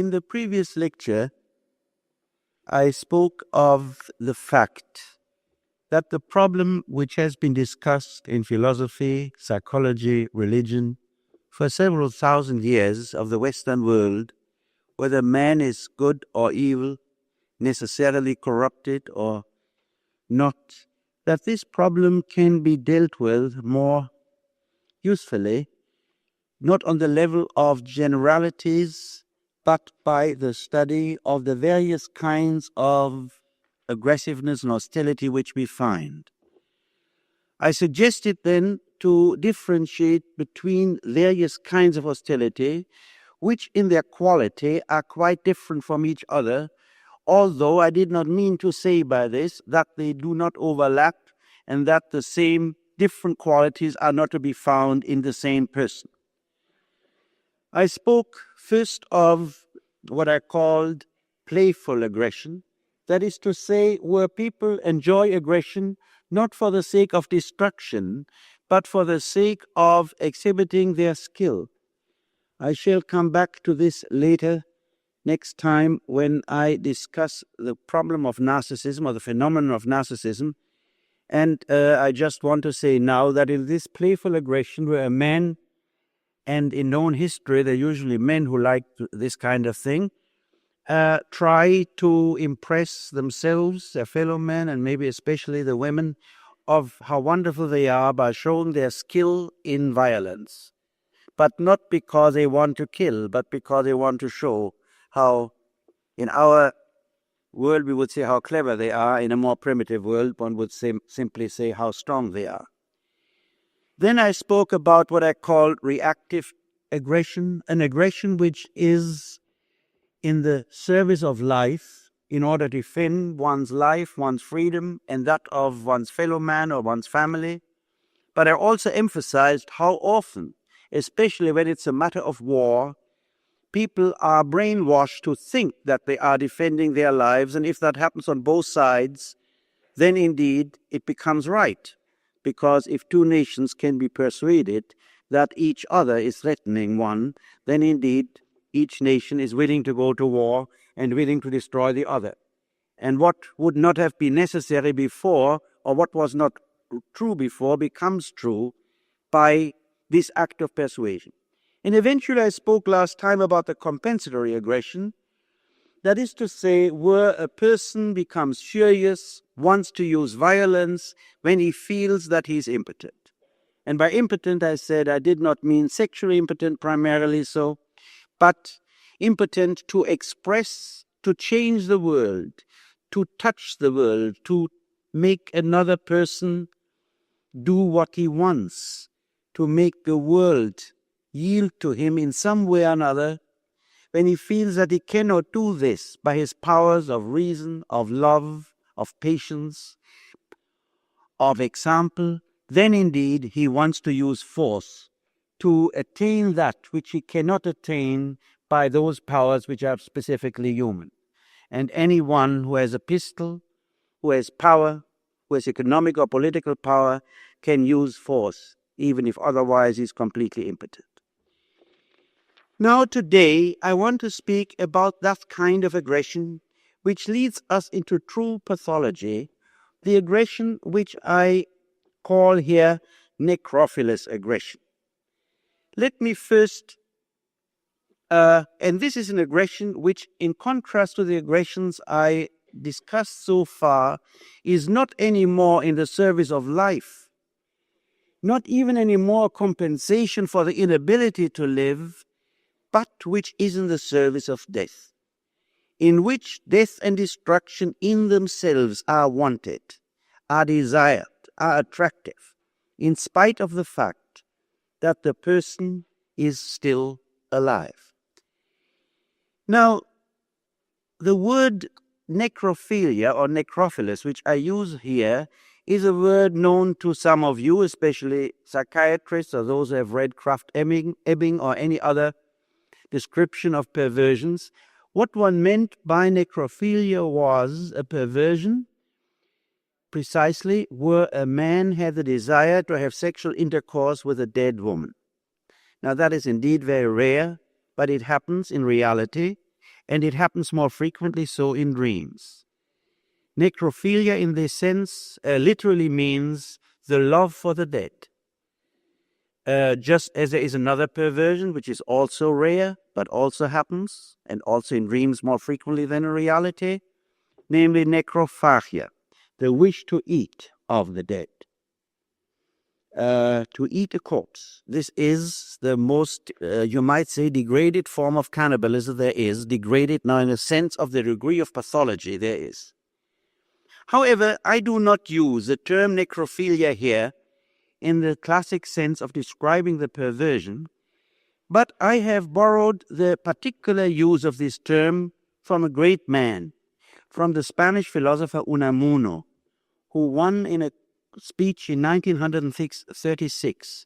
In the previous lecture, I spoke of the fact that the problem which has been discussed in philosophy, psychology, religion, for several thousand years of the Western world, whether man is good or evil, necessarily corrupted or not, that this problem can be dealt with more usefully, not on the level of generalities, but by the study of the various kinds of aggressiveness and hostility which we find. I suggested then to differentiate between various kinds of hostility, which in their quality are quite different from each other, although I did not mean to say by this that they do not overlap and that the same different qualities are not to be found in the same person. I spoke first of what I called playful aggression, that is to say, where people enjoy aggression not for the sake of destruction, but for the sake of exhibiting their skill. I shall come back to this later, next time, when I discuss the problem of narcissism or the phenomenon of narcissism. And I just want to say now that in this playful aggression where a man, and in known history, they're usually men who like this kind of thing, try to impress themselves, their fellow men, and maybe especially the women, of how wonderful they are by showing their skill in violence. But not because they want to kill, but because they want to show how, in our world, we would say how clever they are. In a more primitive world, one would simply say how strong they are. Then I spoke about what I called reactive aggression, an aggression which is in the service of life in order to defend one's life, one's freedom, and that of one's fellow man or one's family. But I also emphasized how often, especially when it's a matter of war, people are brainwashed to think that they are defending their lives, and if that happens on both sides, then indeed it becomes right. Because if two nations can be persuaded that each other is threatening one, then indeed each nation is willing to go to war and willing to destroy the other. And what would not have been necessary before, or what was not true before, becomes true by this act of persuasion. And eventually I spoke last time about the compensatory aggression. That is to say, where a person becomes furious, wants to use violence when he feels that he is impotent. And by impotent, I said I did not mean sexually impotent primarily so, but impotent to express, to change the world, to touch the world, to make another person do what he wants, to make the world yield to him in some way or another. When he feels that he cannot do this by his powers of reason, of love, of patience, of example, then indeed he wants to use force to attain that which he cannot attain by those powers which are specifically human. And anyone who has a pistol, who has power, who has economic or political power, can use force, even if otherwise he is completely impotent. Now today I want to speak about that kind of aggression which leads us into true pathology, the aggression which I call here necrophilous aggression. Let me first, and this is an aggression which, in contrast to the aggressions I discussed so far, is not anymore in the service of life, not even anymore compensation for the inability to live, but which is in the service of death, in which death and destruction in themselves are wanted, are desired, are attractive, in spite of the fact that the person is still alive. Now, the word necrophilia or necrophilous, which I use here, is a word known to some of you, especially psychiatrists or those who have read Krafft-Ebing or any other description of perversions. What one meant by necrophilia was a perversion precisely where a man had the desire to have sexual intercourse with a dead woman. Now that is indeed very rare, but it happens in reality, and it happens more frequently so in dreams. Necrophilia in this sense literally means the love for the dead. Just as there is another perversion which is also rare but also happens, and also in dreams more frequently than in reality, namely necrophagia, the wish to eat of the dead. To eat a corpse. This is the most, you might say, degraded form of cannibalism there is, degraded now in a sense of the degree of pathology there is. However, I do not use the term necrophilia here in the classic sense of describing the perversion, but I have borrowed the particular use of this term from a great man, from the Spanish philosopher Unamuno, who won in a speech in 1936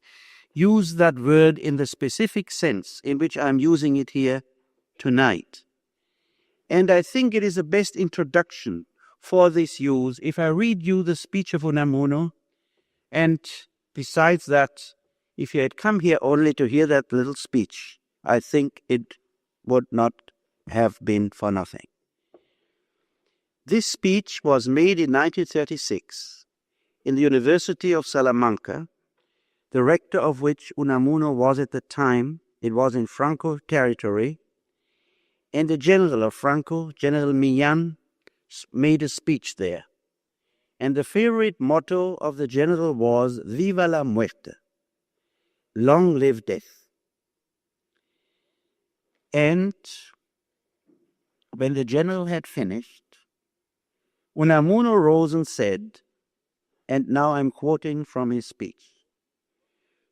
used that word in the specific sense in which I am using it here tonight. And I think it is the best introduction for this use if I read you the speech of Unamuno, and besides that, if you had come here only to hear that little speech, I think it would not have been for nothing. This speech was made in 1936 in the University of Salamanca, the rector of which Unamuno was at the time. It was in Franco territory, and the general of Franco, General Millán, made a speech there. And the favorite motto of the general was "Viva la muerte," long live death. And when the general had finished, Unamuno rose and said, and now I'm quoting from his speech,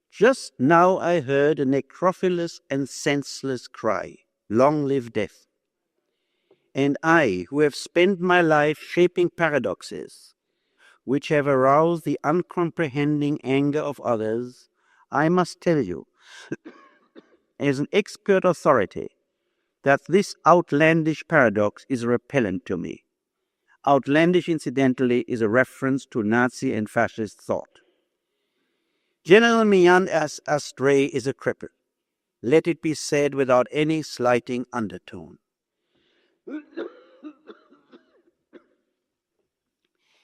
"Just now I heard a necrophilous and senseless cry, 'Long live death.' And I, who have spent my life shaping paradoxes, which have aroused the uncomprehending anger of others, I must tell you, as an expert authority, that this outlandish paradox is repellent to me." Outlandish, incidentally, is a reference to Nazi and fascist thought. General Millán Astray is a cripple. Let it be said without any slighting undertone.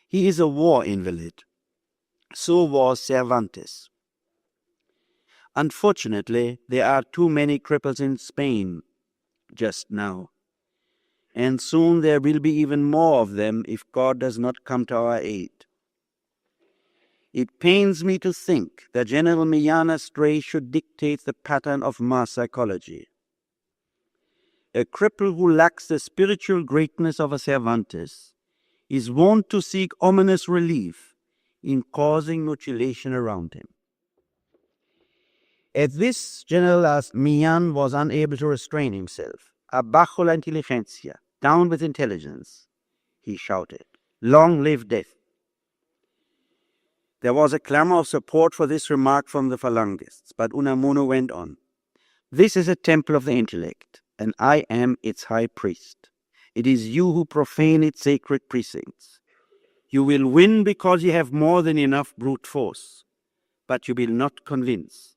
He is a war invalid. So was Cervantes. Unfortunately, there are too many cripples in Spain just now, and soon there will be even more of them if God does not come to our aid. It pains me to think that General Millán Astray should dictate the pattern of mass psychology. A cripple who lacks the spiritual greatness of a Cervantes is wont to seek ominous relief in causing mutilation around him. At this, General Millán was unable to restrain himself. "Abajo la inteligencia, down with intelligence," he shouted. "Long live death." There was a clamor of support for this remark from the Phalangists, but Unamuno went on. "This is a temple of the intellect, and I am its high priest. It is you who profane its sacred precincts. You will win because you have more than enough brute force, but you will not convince.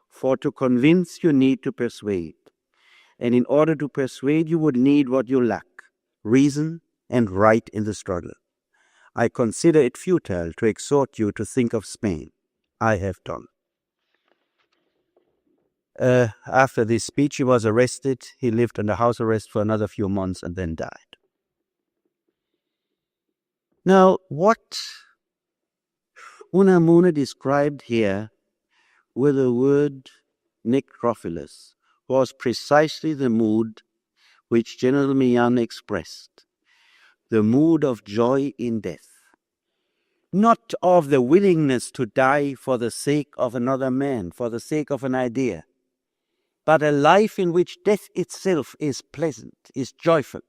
For to convince you need to persuade, and in order to persuade you would need what you lack, reason and right in the struggle. I consider it futile to exhort you to think of Spain. I have done." After this speech, he was arrested. He lived under house arrest for another few months and then died. Now, what Unamuno described here with the word necrophilous was precisely the mood which General Millán expressed, the mood of joy in death, not of the willingness to die for the sake of another man, for the sake of an idea, but a life in which death itself is pleasant, is joyful,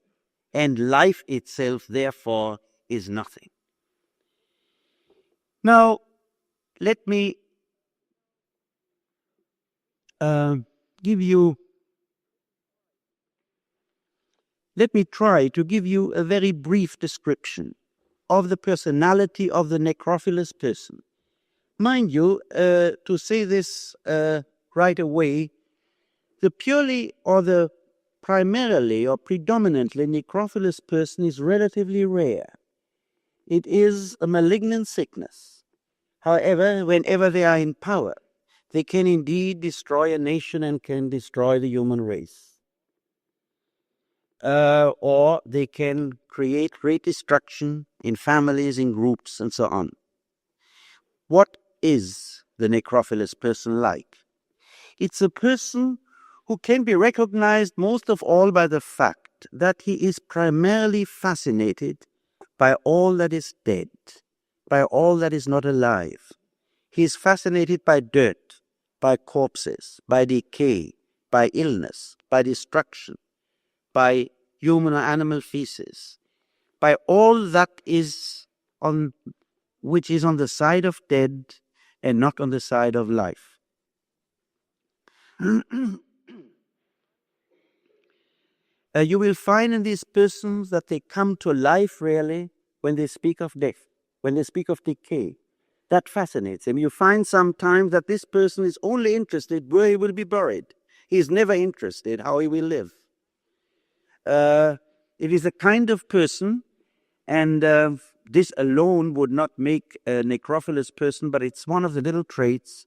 and life itself, therefore, is nothing. Now, let me try to give you a very brief description of the personality of the necrophilous person. Mind you, to say this right away, the purely or the primarily or predominantly necrophilous person is relatively rare. It is a malignant sickness. However, whenever they are in power, they can indeed destroy a nation and can destroy the human race. Or they can create great destruction in families, in groups, and so on. What is the necrophilous person like? It's a person who can be recognized most of all by the fact that he is primarily fascinated by all that is dead, by all that is not alive. He is fascinated by dirt, by corpses, by decay, by illness, by destruction, by human or animal feces, by all that is which is on the side of dead and not on the side of life. You will find in these persons that they come to life really when they speak of death, when they speak of decay. That fascinates him. You find sometimes that this person is only interested where he will be buried. He is never interested how he will live. It is a kind of person, and this alone would not make a necrophilous person, but it's one of the little traits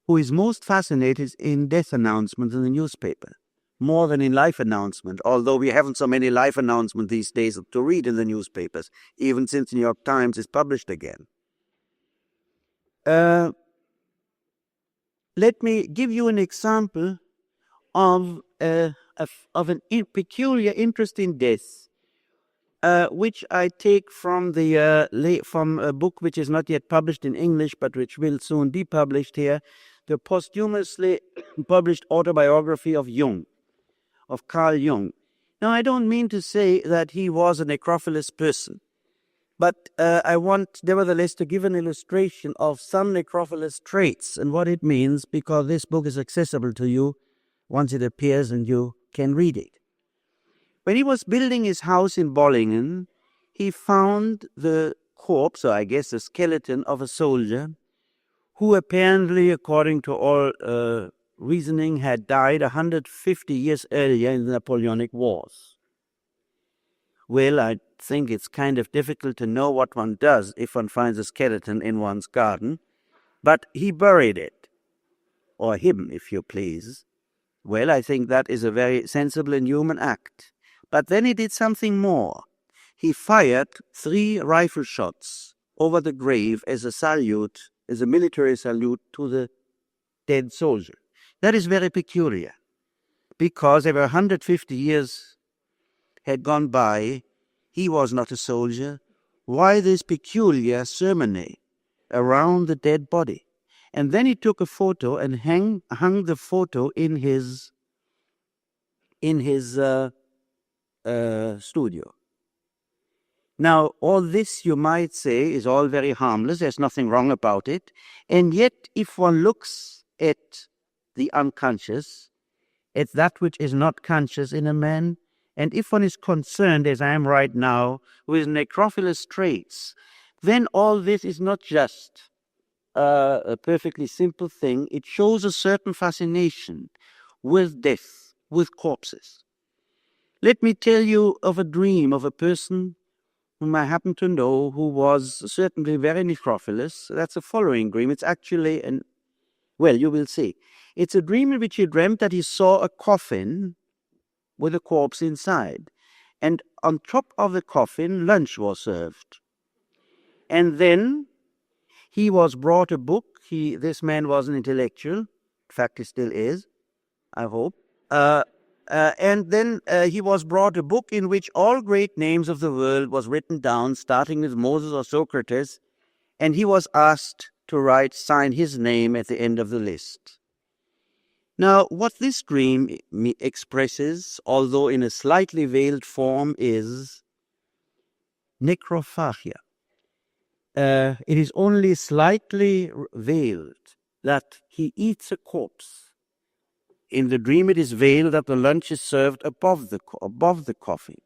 who is most fascinated in death announcements in the newspaper, more than in life announcement, although we haven't so many life announcements these days to read in the newspapers, even since the New York Times is published again. Let me give you an example of a peculiar interest in death, which I take from from a book which is not yet published in English, but which will soon be published here, the posthumously published autobiography of Jung, of Carl Jung. Now, I don't mean to say that he was a necrophilous person, but I want, nevertheless, to give an illustration of some necrophilous traits and what it means, because this book is accessible to you once it appears and you can read it. When he was building his house in Bollingen, he found the corpse, or I guess the skeleton, of a soldier who apparently, according to all reasoning, had died 150 years earlier in the Napoleonic Wars. Well, I think it's kind of difficult to know what one does if one finds a skeleton in one's garden, but he buried it, or him, if you please. Well, I think that is a very sensible and human act. But then he did something more. He fired 3 rifle shots over the grave as a salute, as a military salute to the dead soldier. That is very peculiar, because over 150 years had gone by, he was not a soldier. Why this peculiar ceremony around the dead body? And then he took a photo and hung the photo in his studio. Now, all this, you might say, is all very harmless. There's nothing wrong about it. And yet, if one looks at the unconscious, at that which is not conscious in a man, and if one is concerned, as I am right now, with necrophilous traits, then all this is not just a perfectly simple thing. It shows a certain fascination with death, with corpses. Let me tell you of a dream of a person whom I happen to know, who was certainly very necrophilous. That's the following dream. It's actually well, you will see. It's a dream in which he dreamt that he saw a coffin with a corpse inside. And on top of the coffin, lunch was served. And then he was brought a book. This man was an intellectual. In fact, he still is, I hope. And then he was brought a book in which all great names of the world was written down, starting with Moses or Socrates, and he was asked to sign his name at the end of the list. Now, what this dream expresses, although in a slightly veiled form, is necrophilia. It is only slightly veiled that he eats a corpse. In the dream, it is veiled that the lunch is served above the coffin.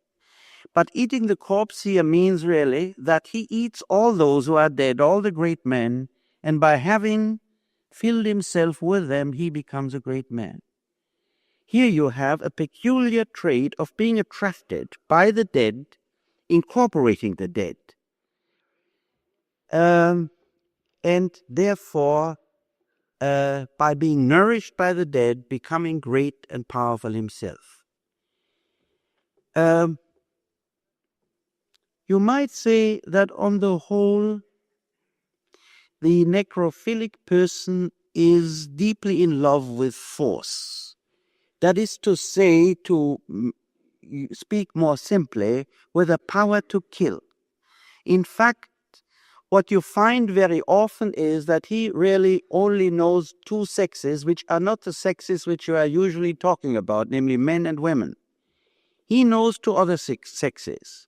But eating the corpse here means really that he eats all those who are dead, all the great men, and by having filled himself with them, he becomes a great man. Here you have a peculiar trait of being attracted by the dead, incorporating the dead, and therefore, by being nourished by the dead, becoming great and powerful himself. You might say that on the whole, the necrophilic person is deeply in love with force. That is to say, to speak more simply, with a power to kill. In fact, what you find very often is that he really only knows two sexes, which are not the sexes which you are usually talking about, namely men and women. He knows two other sexes,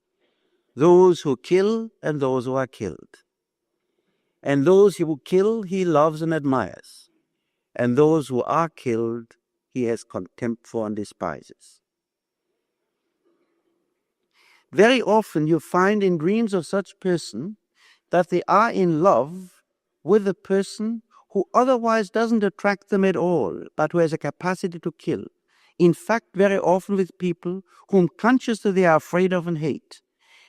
those who kill and those who are killed. And those who kill he loves and admires, and those who are killed he has contempt for and despises. Very often you find in dreams of such person that they are in love with a person who otherwise doesn't attract them at all, but who has a capacity to kill. In fact, very often with people whom consciously they are afraid of and hate.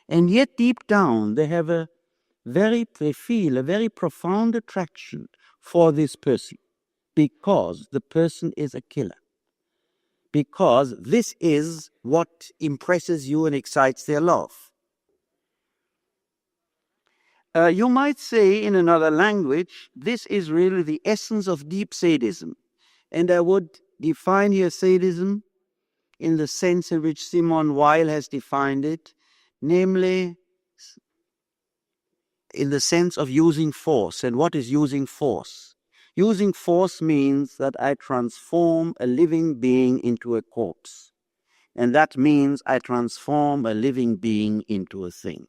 And yet deep down they feel a very profound attraction for this person, because the person is a killer. Because this is what impresses you and excites their love. You might say in another language, this is really the essence of deep sadism. And I would define here sadism in the sense in which Simone Weil has defined it, namely in the sense of using force. And what is using force? Using force means that I transform a living being into a corpse. And that means I transform a living being into a thing.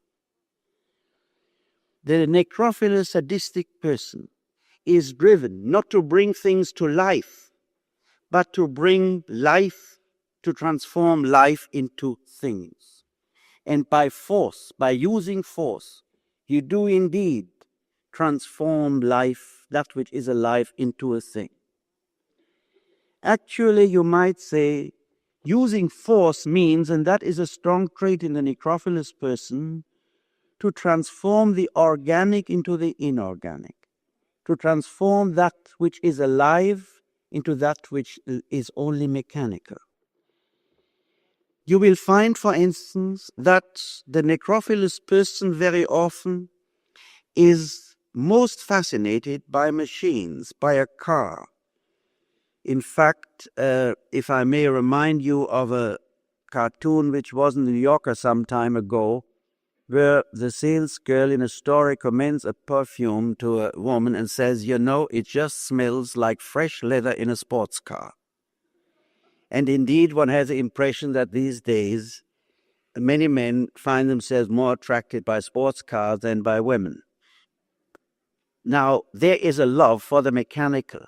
The necrophilous sadistic person is driven not to bring things to life, but to bring life, to transform life into things. And by force, by using force, you do indeed transform life, that which is alive, into a thing. Actually, you might say, using force means, and that is a strong trait in the necrophilous person, to transform the organic into the inorganic, to transform that which is alive into that which is only mechanical. You will find, for instance, that the necrophilous person very often is most fascinated by machines, by a car. In fact, if I may remind you of a cartoon which was in the New Yorker some time ago, where the sales girl in a store recommends a perfume to a woman and says, you know, it just smells like fresh leather in a sports car. And indeed, one has the impression that these days, many men find themselves more attracted by sports cars than by women. Now, there is a love for the mechanical,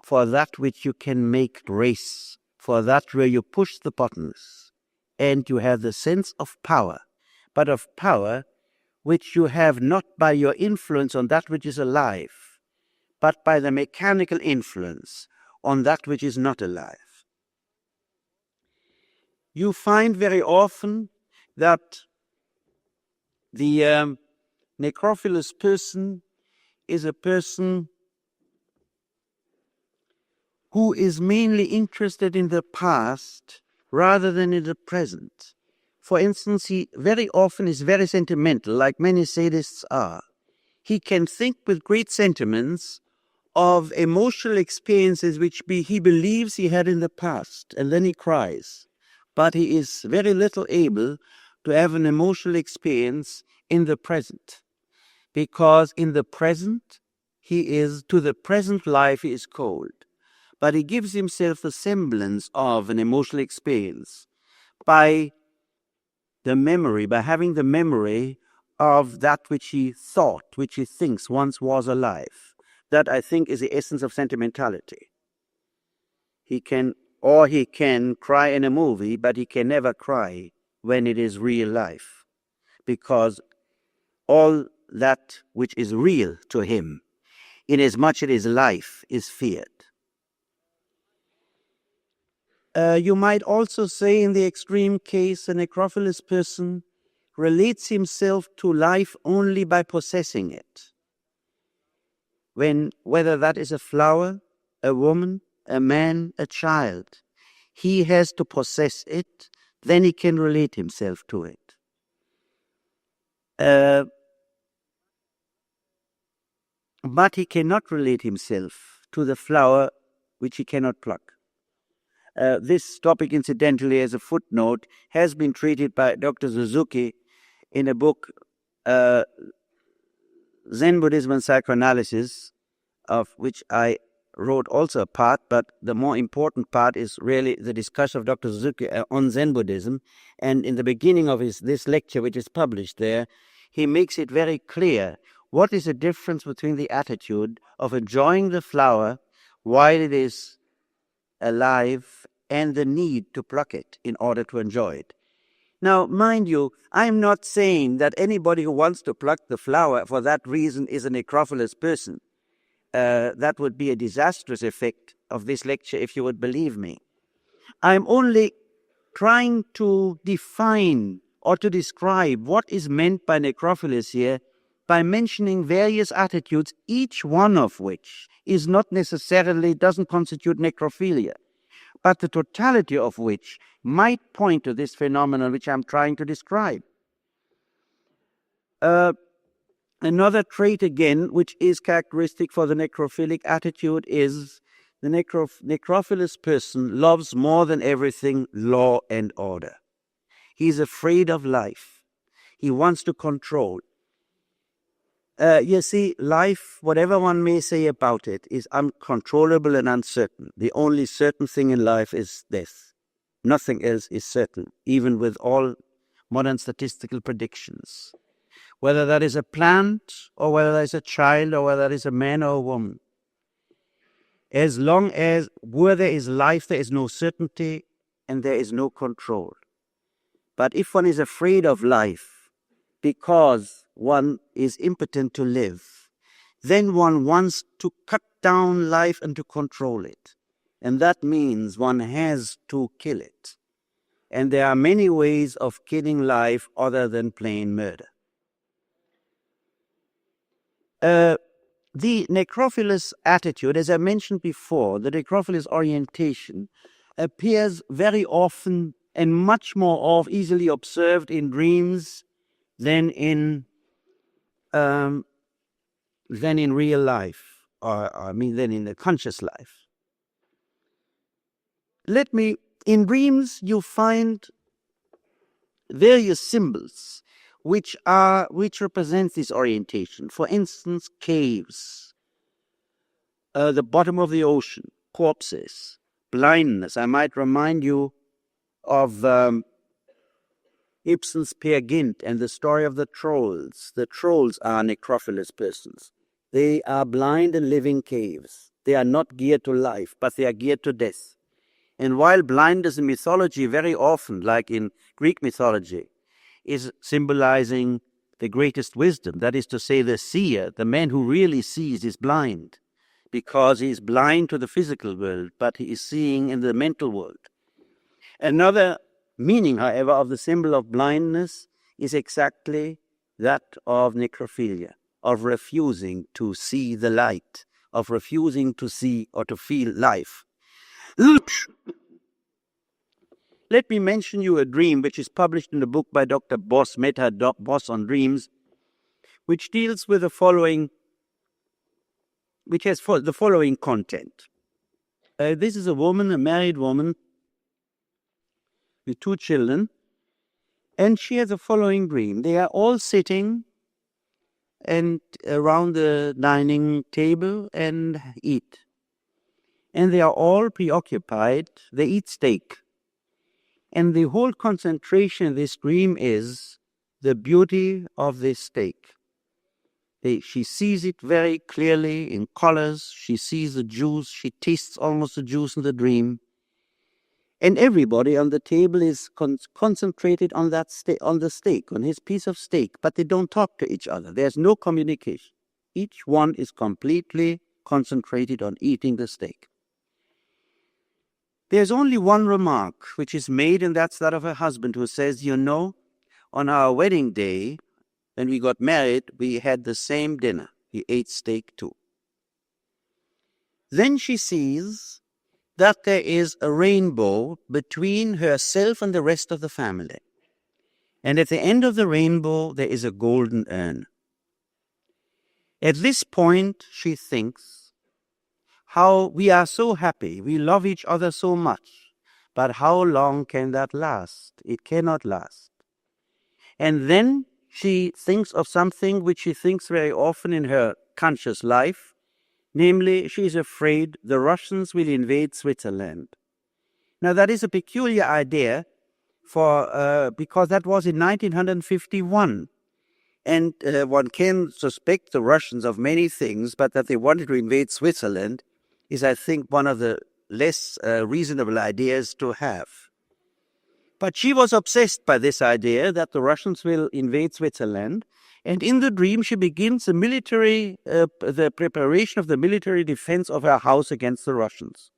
for that which you can make race, for that where you push the buttons, and you have the sense of power, but of power which you have not by your influence on that which is alive, but by the mechanical influence on that which is not alive. You find very often that the necrophilous person is a person who is mainly interested in the past rather than in the present. For instance, he very often is very sentimental, like many sadists are. He can think with great sentiments of emotional experiences which he believes he had in the past, and then he cries. But he is very little able to have an emotional experience in the present, because in the present, to the present life he is cold. But he gives himself a semblance of an emotional experience by having the memory of that which he thought, which he thinks once was alive. That, I think, is the essence of sentimentality. He can cry in a movie, but he can never cry when it is real life, because all that which is real to him, inasmuch as it is life, is feared. You might also say, in the extreme case, a necrophilous person relates himself to life only by possessing it. Whether that is a flower, a woman, a man, a child, he has to possess it, then he can relate himself to it. But he cannot relate himself to the flower which he cannot pluck. This topic, incidentally, as a footnote, has been treated by Dr. Suzuki in a book, Zen Buddhism and Psychoanalysis, of which I wrote also a part, but the more important part is really the discussion of Dr. Suzuki on Zen Buddhism. And in the beginning of this lecture, which is published there, he makes it very clear what is the difference between the attitude of enjoying the flower while it is alive and the need to pluck it in order to enjoy it. Now, mind you, I'm not saying that anybody who wants to pluck the flower for that reason is a necrophilous person. That would be a disastrous effect of this lecture, if you would believe me. I'm only trying to define or to describe what is meant by necrophilous here by mentioning various attitudes, each one of which is not necessarily, doesn't constitute necrophilia, but the totality of which might point to this phenomenon which I'm trying to describe. Another trait, again, which is characteristic for the necrophilic attitude is the necrophilous person loves more than everything law and order. He's afraid of life. He wants to control. You see, life, whatever one may say about it, is uncontrollable and uncertain. The only certain thing in life is death. Nothing else is certain, even with all modern statistical predictions. Whether that is a plant, or whether that is a child, or whether that is a man or a woman. As long as where there is life, there is no certainty and there is no control. But if one is afraid of life because one is impotent to live, then one wants to cut down life and to control it. And that means one has to kill it. And there are many ways of killing life other than plain murder. The necrophilous attitude, as I mentioned before, the necrophilous orientation appears very often and much more easily observed in dreams than in real life, than in the conscious life. In dreams you find various symbols which represent this orientation. For instance, caves, the bottom of the ocean, corpses, blindness. I might remind you of Ibsen's Peer Gynt and the story of the trolls. The trolls are necrophilous persons. They are blind and live in caves. They are not geared to life, but they are geared to death. And while blindness in mythology very often, like in Greek mythology, is symbolizing the greatest wisdom, that is to say, the seer, the man who really sees, is blind, because he is blind to the physical world, but he is seeing in the mental world. Another meaning, however, of the symbol of blindness is exactly that of necrophilia, of refusing to see the light, of refusing to see or to feel life. Let me mention you a dream which is published in a book by Dr. Boss, Meta Boss on Dreams, which deals with the following, which has the following content. This is a woman, a married woman, with 2 children, and she has the following dream. They are all sitting and around the dining table and eat. And they are all preoccupied. They eat steak. And the whole concentration of this dream is the beauty of this steak. She sees it very clearly in colors. She sees the juice. She tastes almost the juice in the dream. And everybody on the table is concentrated on that on the steak, on his piece of steak, but they don't talk to each other. There's no communication. Each one is completely concentrated on eating the steak. There's only one remark which is made, and that's that of her husband, who says, you know, on our wedding day, when we got married, we had the same dinner. He ate steak too. Then she sees that there is a rainbow between herself and the rest of the family. And at the end of the rainbow, there is a golden urn. At this point, she thinks how we are so happy, we love each other so much, but how long can that last? It cannot last. And then she thinks of something which she thinks very often in her conscious life, namely, she is afraid the Russians will invade Switzerland. Now, that is a peculiar idea because that was in 1951. And one can suspect the Russians of many things, but that they wanted to invade Switzerland is, I think, one of the less reasonable ideas to have. But she was obsessed by this idea that the Russians will invade Switzerland. And in the dream, she begins the preparation of the military defense of her house against the Russians.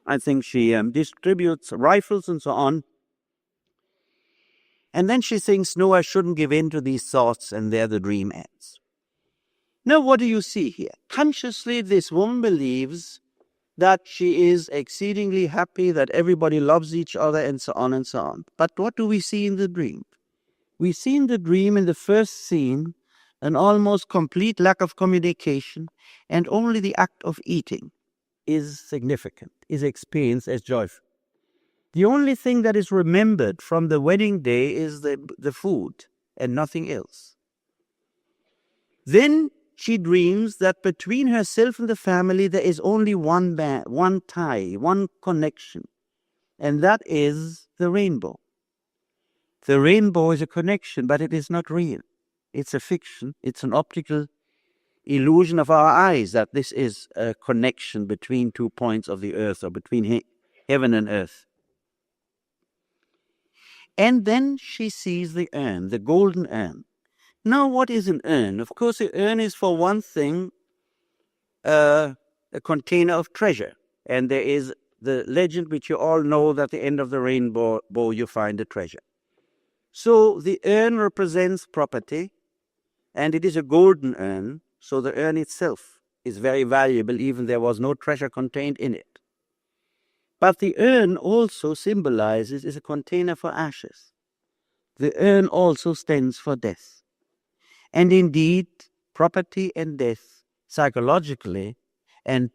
I think she distributes rifles and so on. And then she thinks, no, I shouldn't give in to these thoughts, and there the dream ends. Now, what do you see here? Consciously, this woman believes that she is exceedingly happy, that everybody loves each other, and so on and so on. But what do we see in the dream? We see in the dream, in the first scene, an almost complete lack of communication, and only the act of eating is significant, is experienced as joyful. The only thing that is remembered from the wedding day is the food and nothing else. Then she dreams that between herself and the family there is only one tie, one connection, and that is the rainbow. The rainbow is a connection, but it is not real. It's a fiction. It's an optical illusion of our eyes that this is a connection between 2 points of the earth, or between heaven and earth. And then she sees the urn, the golden urn. Now, what is an urn? Of course, the urn is, for one thing, a container of treasure. And there is the legend which you all know, that at the end of the rainbow you find a treasure. So the urn represents property, and it is a golden urn, so the urn itself is very valuable, even there was no treasure contained in it. But the urn also symbolizes, is a container for ashes. The urn also stands for death. And indeed, property and death, psychologically, and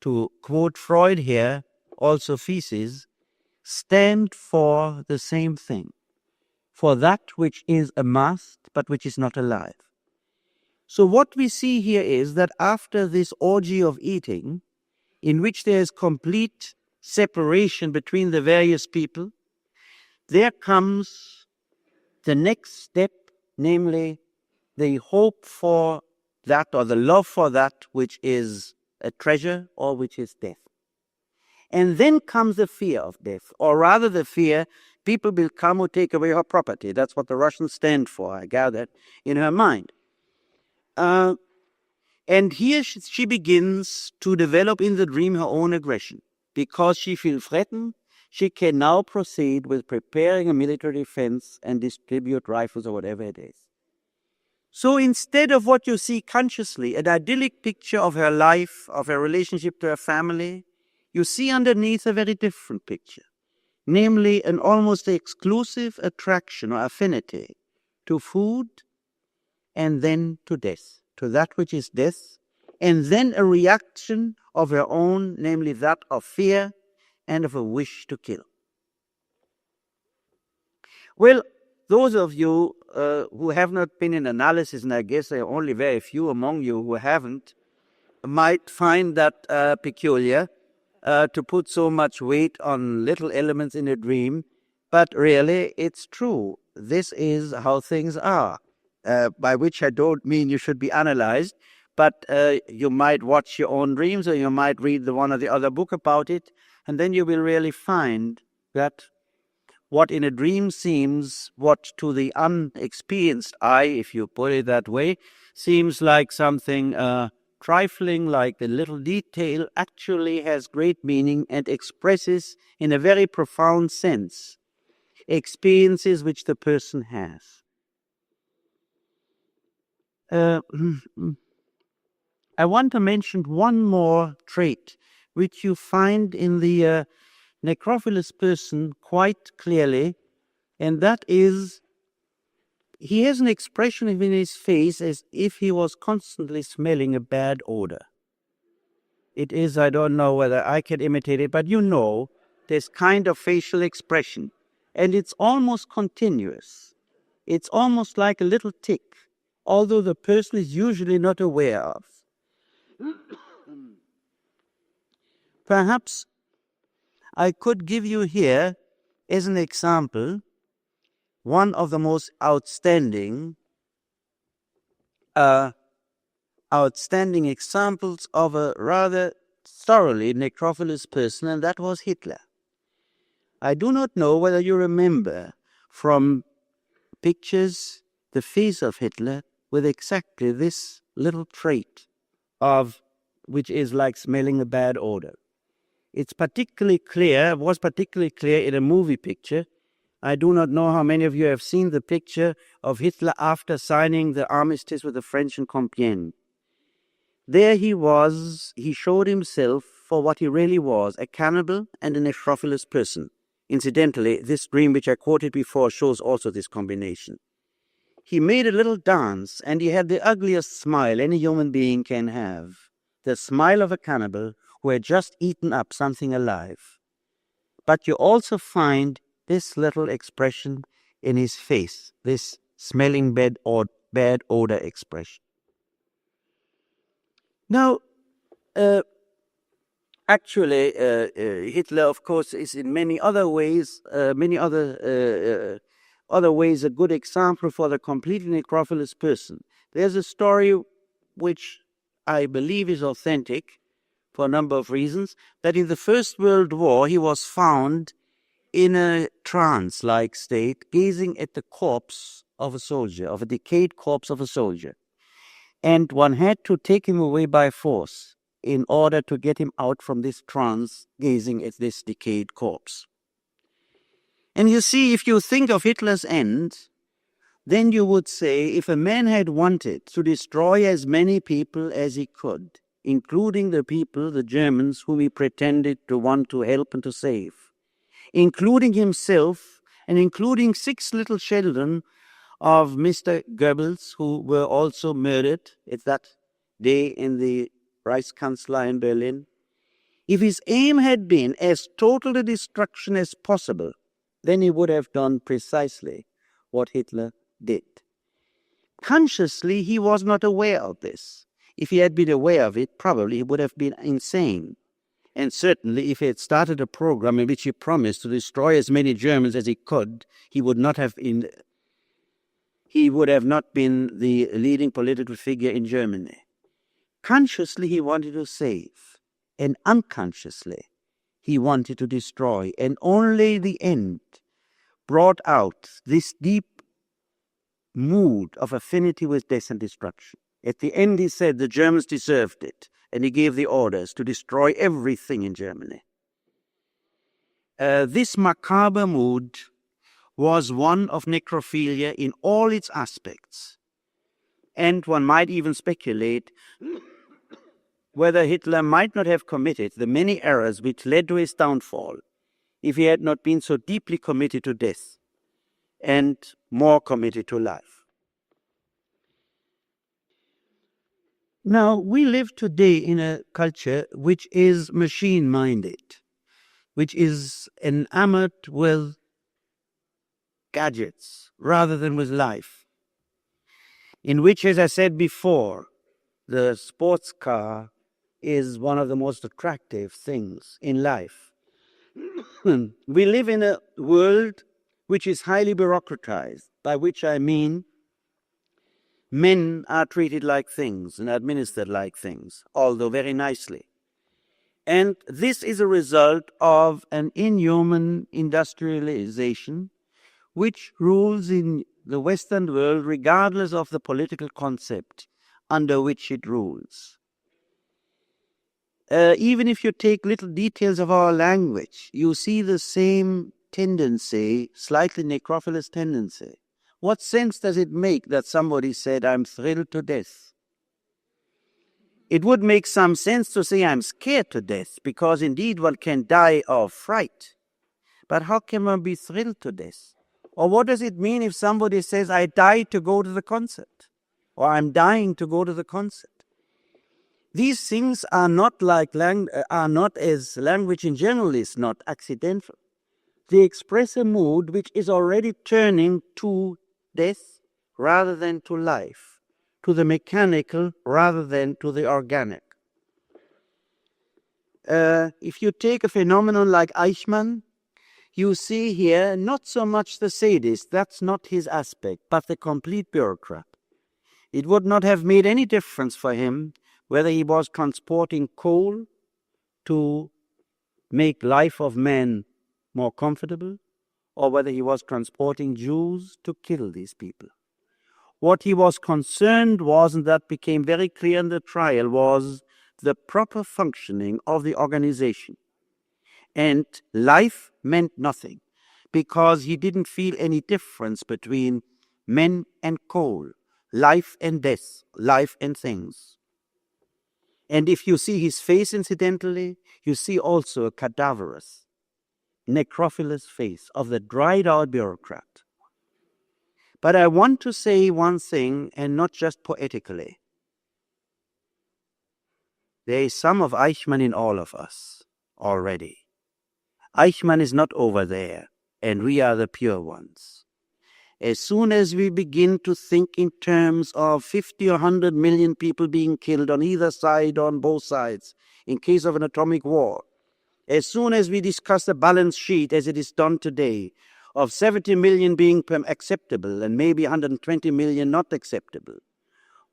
to quote Freud here, also feces, stand for the same thing, for that which is amassed, but which is not alive. So what we see here is that after this orgy of eating, in which there is complete separation between the various people, there comes the next step, namely the hope for that, or the love for that which is a treasure, or which is death. And then comes the fear of death, or rather the fear people will come who take away her property. That's what the Russians stand for, I gather, in her mind. And here she begins to develop in the dream her own aggression. Because she feels threatened, she can now proceed with preparing a military defense and distribute rifles or whatever it is. So instead of what you see consciously, an idyllic picture of her life, of her relationship to her family, you see underneath a very different picture, namely an almost exclusive attraction or affinity to food, and then to death, to that which is death, and then a reaction of her own, namely that of fear and of a wish to kill. Well, those of you who have not been in analysis, and I guess there are only very few among you who haven't, might find that peculiar to put so much weight on little elements in a dream, but really it's true. This is how things are, by which I don't mean you should be analyzed, but you might watch your own dreams, or you might read the one or the other book about it, and then you will really find that what in a dream seems, what to the unexperienced eye, if you put it that way, seems like something trifling like the little detail, actually has great meaning and expresses in a very profound sense experiences which the person has. I want to mention one more trait which you find in the necrophilous person quite clearly, and that is he has an expression in his face as if he was constantly smelling a bad odor. It is, I don't know whether I can imitate it, but you know, this kind of facial expression, and it's almost continuous. It's almost like a little tick, although the person is usually not aware of. Perhaps I could give you here, as an example, one of the most outstanding examples of a rather thoroughly necrophilous person, and that was Hitler. I do not know whether you remember from pictures the face of Hitler with exactly this little trait of which is like smelling a bad odor. It's particularly clear, was particularly clear in a movie picture. I do not know how many of you have seen the picture of Hitler after signing the armistice with the French in Compiègne. There he showed himself for what he really was, a cannibal and a necrophilous person. Incidentally, this dream which I quoted before shows also this combination. He made a little dance, and he had the ugliest smile any human being can have, the smile of a cannibal who had just eaten up something alive. But you also find this little expression in his face, this smelling bad odor expression. Now, actually, Hitler, of course, is in many other ways, a good example for the completely necrophilous person. There's a story which I believe is authentic for a number of reasons, that in the First World War he was found in a trance-like state, gazing at the corpse of a soldier, of a decayed corpse of a soldier. And one had to take him away by force in order to get him out from this trance, gazing at this decayed corpse. And you see, if you think of Hitler's end, then you would say, if a man had wanted to destroy as many people as he could, including the people, the Germans, whom he pretended to want to help and to save, including himself and including 6 little children of Mr. Goebbels, who were also murdered at that day in the Reichskanzlei in Berlin. If his aim had been as total a destruction as possible, then he would have done precisely what Hitler did. Consciously, he was not aware of this. If he had been aware of it, probably he would have been insane. And certainly, if he had started a program in which he promised to destroy as many Germans as he could, he would not have been the leading political figure in Germany. Consciously, he wanted to save, and unconsciously, he wanted to destroy. And only the end brought out this deep mood of affinity with death and destruction. At the end, he said the Germans deserved it, and he gave the orders to destroy everything in Germany. This macabre mood was one of necrophilia in all its aspects. And one might even speculate whether Hitler might not have committed the many errors which led to his downfall if he had not been so deeply committed to death and more committed to life. Now, we live today in a culture which is machine-minded, which is enamored with gadgets rather than with life, in which, as I said before, the sports car is one of the most attractive things in life. We live in a world which is highly bureaucratized, by which I mean men are treated like things and administered like things, although very nicely. And this is a result of an inhuman industrialization which rules in the Western world regardless of the political concept under which it rules. even if you take little details of our language, you see the same tendency, slightly necrophilous tendency. What sense does it make that somebody said, I'm thrilled to death? It would make some sense to say I'm scared to death, because indeed one can die of fright. But how can one be thrilled to death? Or what does it mean if somebody says, I died to go to the concert? Or I'm dying to go to the concert? These things are not as language in general is not accidental. They express a mood which is already turning to death rather than to life, to the mechanical rather than to the organic. If you take a phenomenon like Eichmann, you see here not so much the sadist, that's not his aspect, but the complete bureaucrat. It would not have made any difference for him whether he was transporting coal to make life of men more comfortable, or whether he was transporting Jews to kill these people. What he was concerned was, and that became very clear in the trial, was the proper functioning of the organization. And life meant nothing, because he didn't feel any difference between men and coal, life and death, life and things. And if you see his face, incidentally, you see also a cadaverous, necrophilous face of the dried-out bureaucrat. But I want to say one thing, and not just poetically. There is some of Eichmann in all of us already. Eichmann is not over there, and we are the pure ones. As soon as we begin to think in terms of 50 or 100 million people being killed on either side, on both sides, in case of an atomic war, as soon as we discuss a balance sheet as it is done today, of 70 million being acceptable and maybe 120 million not acceptable,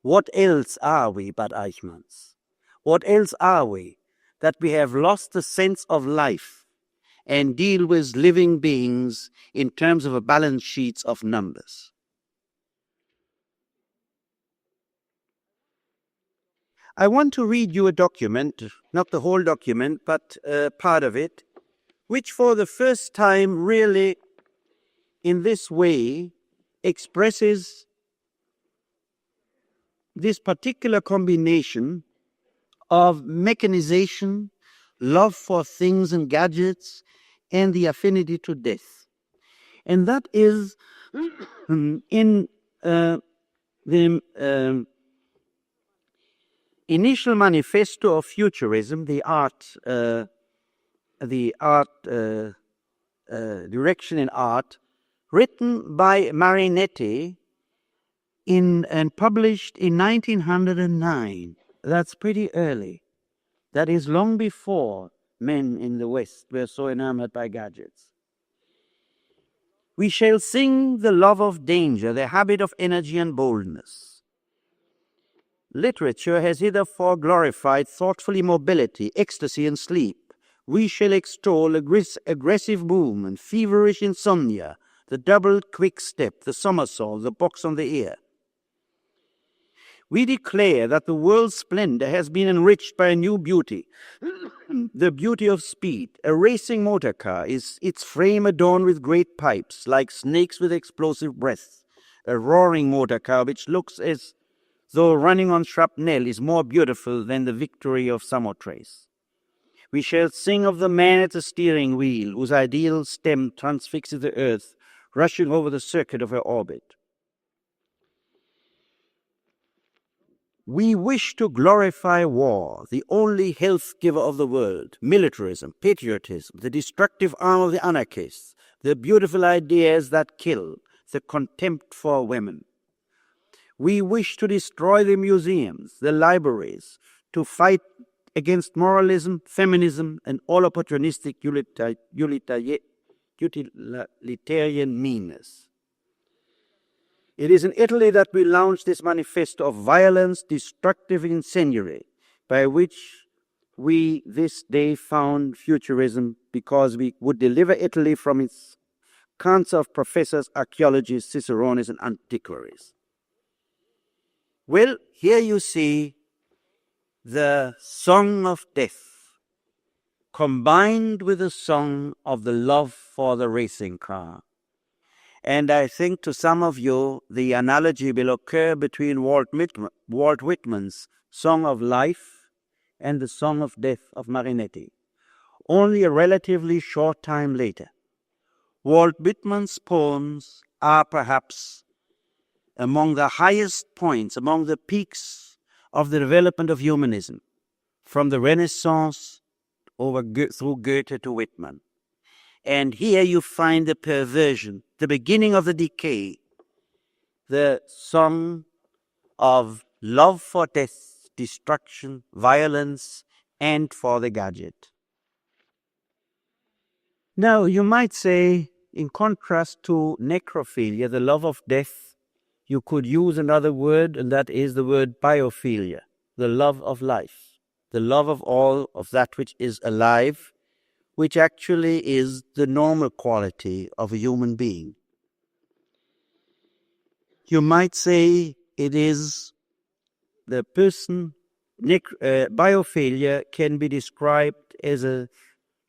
what else are we but Eichmanns? What else are we that we have lost the sense of life and deal with living beings in terms of a balance sheets of numbers? I want to read you a document, not the whole document, but part of it, which for the first time really in this way expresses this particular combination of mechanization, love for things and gadgets, and the affinity to death. And that is in the initial manifesto of futurism, the art direction in art, written by Marinetti and published in 1909. That's pretty early. That is long before men in the West were so enamored by gadgets. We shall sing the love of danger, the habit of energy and boldness. Literature has hitherto glorified thoughtful immobility, ecstasy, and sleep. We shall extol aggressive movement, feverish insomnia, the double quick step, the somersault, the box on the ear. We declare that the world's splendor has been enriched by a new beauty, the beauty of speed. A racing motor car is its frame adorned with great pipes, like snakes with explosive breath. A roaring motor car which looks as though running on shrapnel is more beautiful than the victory of Samothrace. We shall sing of the man at the steering wheel, whose ideal stem transfixes the earth, rushing over the circuit of her orbit. We wish to glorify war, the only health giver of the world, militarism, patriotism, the destructive arm of the anarchists, the beautiful ideas that kill, the contempt for women. We wish to destroy the museums, the libraries, to fight against moralism, feminism, and all opportunistic utilitarian meanness. It is in Italy that we launched this manifesto of violence, destructive incendiary, by which we this day found futurism, because we would deliver Italy from its cancer of professors, archaeologists, cicerones, and antiquaries. Well, here you see the song of death combined with the song of the love for the racing car. And I think to some of you, the analogy will occur between Walt Whitman's Song of Life and the Song of Death of Marinetti. Only a relatively short time later, Walt Whitman's poems are perhaps among the highest points, among the peaks of the development of humanism, from the Renaissance through Goethe to Whitman. And here you find the perversion, the beginning of the decay, the song of love for death, destruction, violence, and for the gadget. Now, you might say, in contrast to necrophilia, the love of death, you could use another word, and that is the word biophilia, the love of life, the love of all of that which is alive, which actually is the normal quality of a human being. You might say it is the person, biophilia can be described as a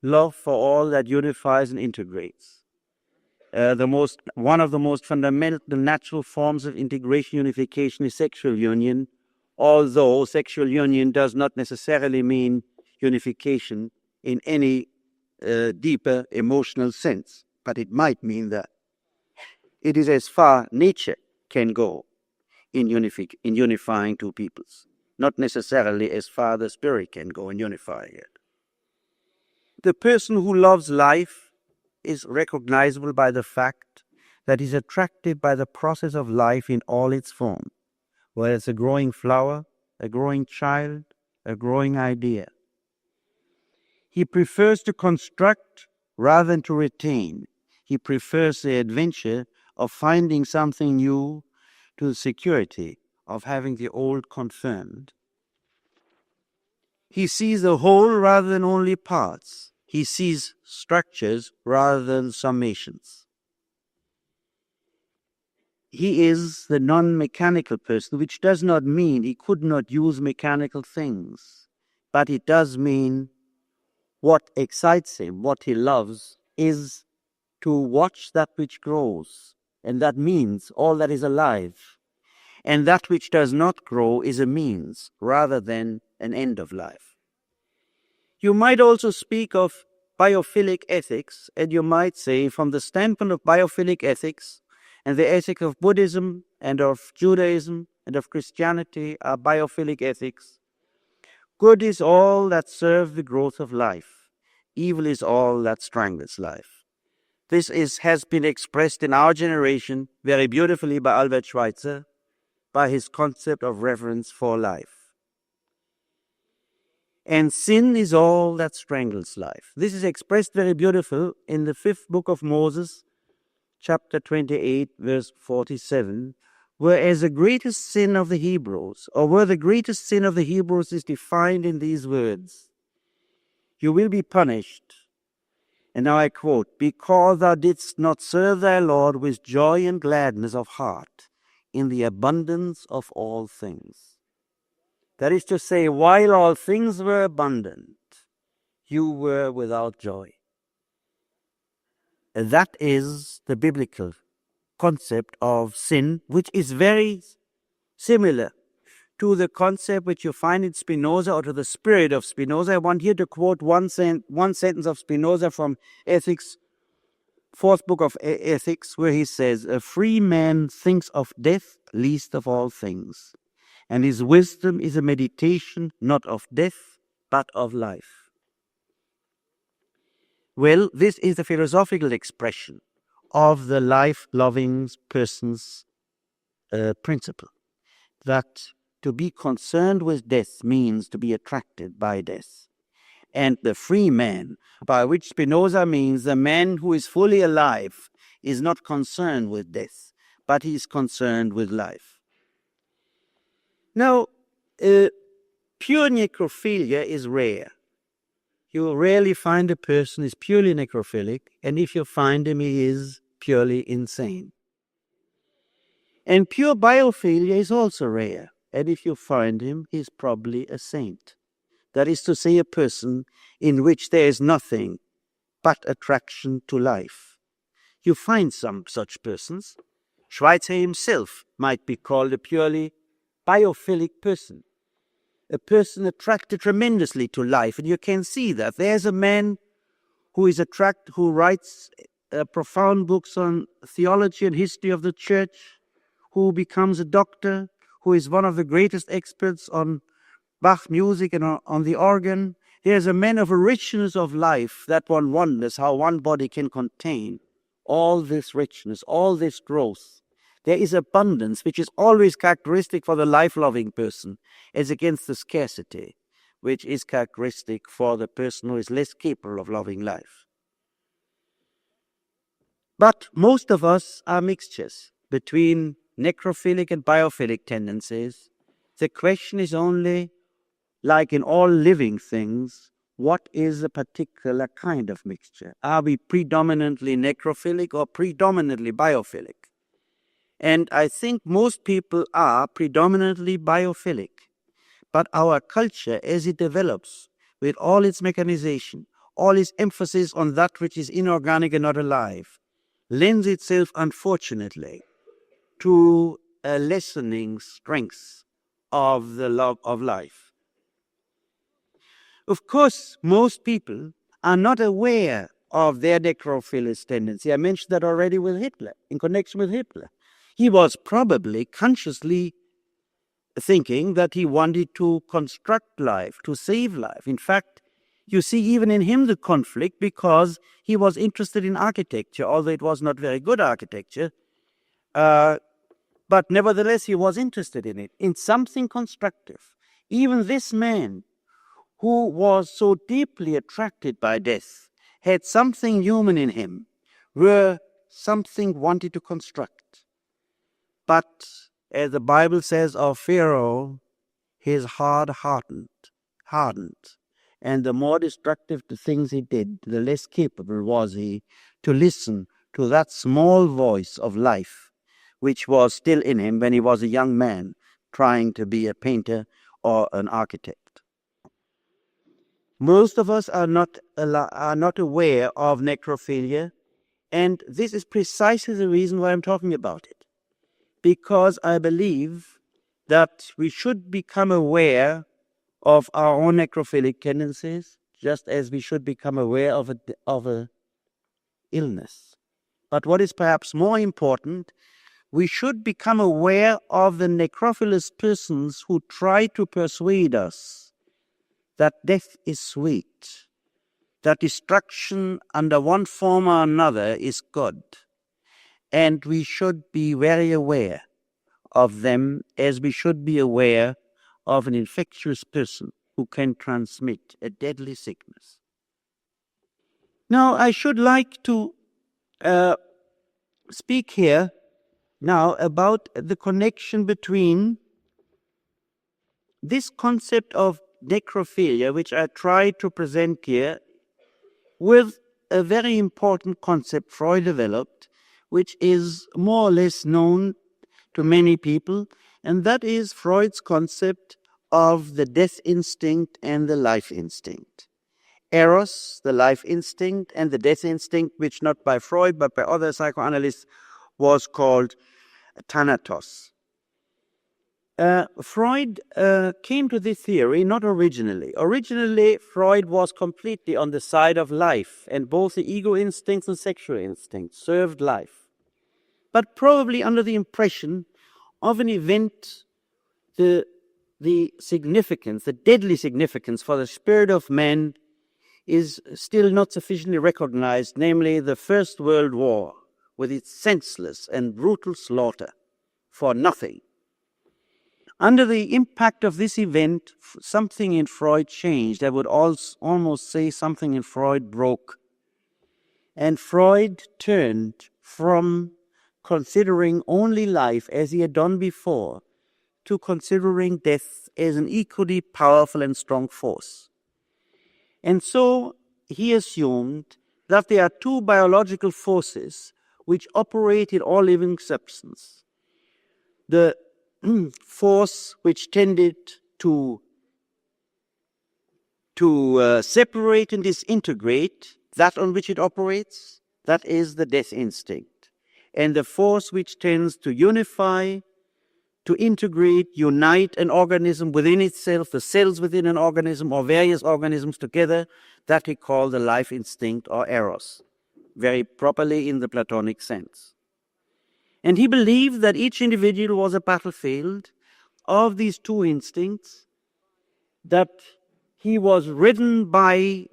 love for all that unifies and integrates. One of the most fundamental natural forms of integration, unification is sexual union, although sexual union does not necessarily mean unification in any deeper emotional sense, but it might mean that. It is as far nature can go in unifying two peoples, not necessarily as far the spirit can go in unifying it. The person who loves life is recognizable by the fact that he's attracted by the process of life in all its form, whether it's a growing flower, a growing child, a growing idea. He prefers to construct rather than to retain. He prefers the adventure of finding something new to the security of having the old confirmed. He sees the whole rather than only parts. He sees structures rather than summations. He is the non-mechanical person, which does not mean he could not use mechanical things, but it does mean what excites him, what he loves, is to watch that which grows, and that means all that is alive. And that which does not grow is a means rather than an end of life. You might also speak of biophilic ethics, and you might say from the standpoint of biophilic ethics and the ethics of Buddhism and of Judaism and of Christianity are biophilic ethics. Good is all that serves the growth of life. Evil is all that strangles life. This has been expressed in our generation very beautifully by Albert Schweitzer, by his concept of reverence for life. And sin is all that strangles life. This is expressed very beautiful in the 5th book of Moses, chapter 28, verse 47, whereas the greatest sin of the Hebrews, or where the greatest sin of the Hebrews is defined in these words, you will be punished. And now I quote, because thou didst not serve thy Lord with joy and gladness of heart in the abundance of all things. That is to say, while all things were abundant, you were without joy. And that is the biblical concept of sin, which is very similar to the concept which you find in Spinoza, or to the spirit of Spinoza. I want here to quote one sentence of Spinoza from Ethics, 4th book of Ethics, where he says, a free man thinks of death least of all things, and his wisdom is a meditation not of death, but of life. Well, this is the philosophical expression of the life-loving person's principle, that to be concerned with death means to be attracted by death. And the free man, by which Spinoza means the man who is fully alive, is not concerned with death, but he is concerned with life. Now, pure necrophilia is rare. You will rarely find a person is purely necrophilic, and if you find him, he is purely insane. And pure biophilia is also rare. and if you find him, he's probably a saint. That is to say, a person in which there is nothing but attraction to life. You find some such persons. Schweitzer himself might be called a purely biophilic person, a person attracted tremendously to life. And you can see that there's a man who writes profound books on theology and history of the church, who becomes a doctor, who is one of the greatest experts on Bach music and on the organ. There's a man of a richness of life that one wonders how one body can contain all this richness, all this growth. There is abundance, which is always characteristic for the life-loving person, as against the scarcity, which is characteristic for the person who is less capable of loving life. But most of us are mixtures between necrophilic and biophilic tendencies. The question is only, like in all living things, what is a particular kind of mixture? Are we predominantly necrophilic or predominantly biophilic? And I think most people are predominantly biophilic. But our culture, as it develops, with all its mechanization, all its emphasis on that which is inorganic and not alive, lends itself, unfortunately, to a lessening strength of the love of life. Of course, most people are not aware of their necrophilous tendency. I mentioned that already with Hitler, in connection with Hitler. He was probably consciously thinking that he wanted to construct life, to save life. In fact, you see even in him the conflict, because he was interested in architecture, although it was not very good architecture. But nevertheless, he was interested in it, in something constructive. Even this man, who was so deeply attracted by death, had something human in him, where something wanted to construct. But, as the Bible says of Pharaoh, his heart hardened. And the more destructive the things he did, the less capable was he to listen to that small voice of life, which was still in him when he was a young man trying to be a painter or an architect. Most of us are not aware of necrophilia, and this is precisely the reason why I'm talking about it. Because I believe that we should become aware of our own necrophilic tendencies, just as we should become aware of a illness. But what is perhaps more important, we should become aware of the necrophilous persons who try to persuade us that death is sweet, that destruction under one form or another is good. And we should be very aware of them, as we should be aware of an infectious person who can transmit a deadly sickness. Now, I should like to speak here now about the connection between this concept of necrophilia, which I try to present here, with a very important concept Freud developed, which is more or less known to many people, and that is Freud's concept of the death instinct and the life instinct. Eros, the life instinct, and the death instinct, which not by Freud but by other psychoanalysts was called thanatos. Freud came to this theory not originally. Originally, Freud was completely on the side of life, and both the ego instincts and sexual instincts served life. But probably under the impression of an event, the significance, the deadly significance for the spirit of man is still not sufficiently recognized, namely the First World War, with its senseless and brutal slaughter for nothing. Under the impact of this event, something in Freud changed. I would almost say something in Freud broke. And Freud turned from considering only life as he had done before to considering death as an equally powerful and strong force. And so he assumed that there are two biological forces which operate in all living substance. The force which tended to separate and disintegrate that on which it operates, that is the death instinct. And the force which tends to unify, to integrate, unite an organism within itself, the cells within an organism or various organisms together, that he called the life instinct or eros, very properly in the Platonic sense. And he believed that each individual was a battlefield of these two instincts, that he was ridden by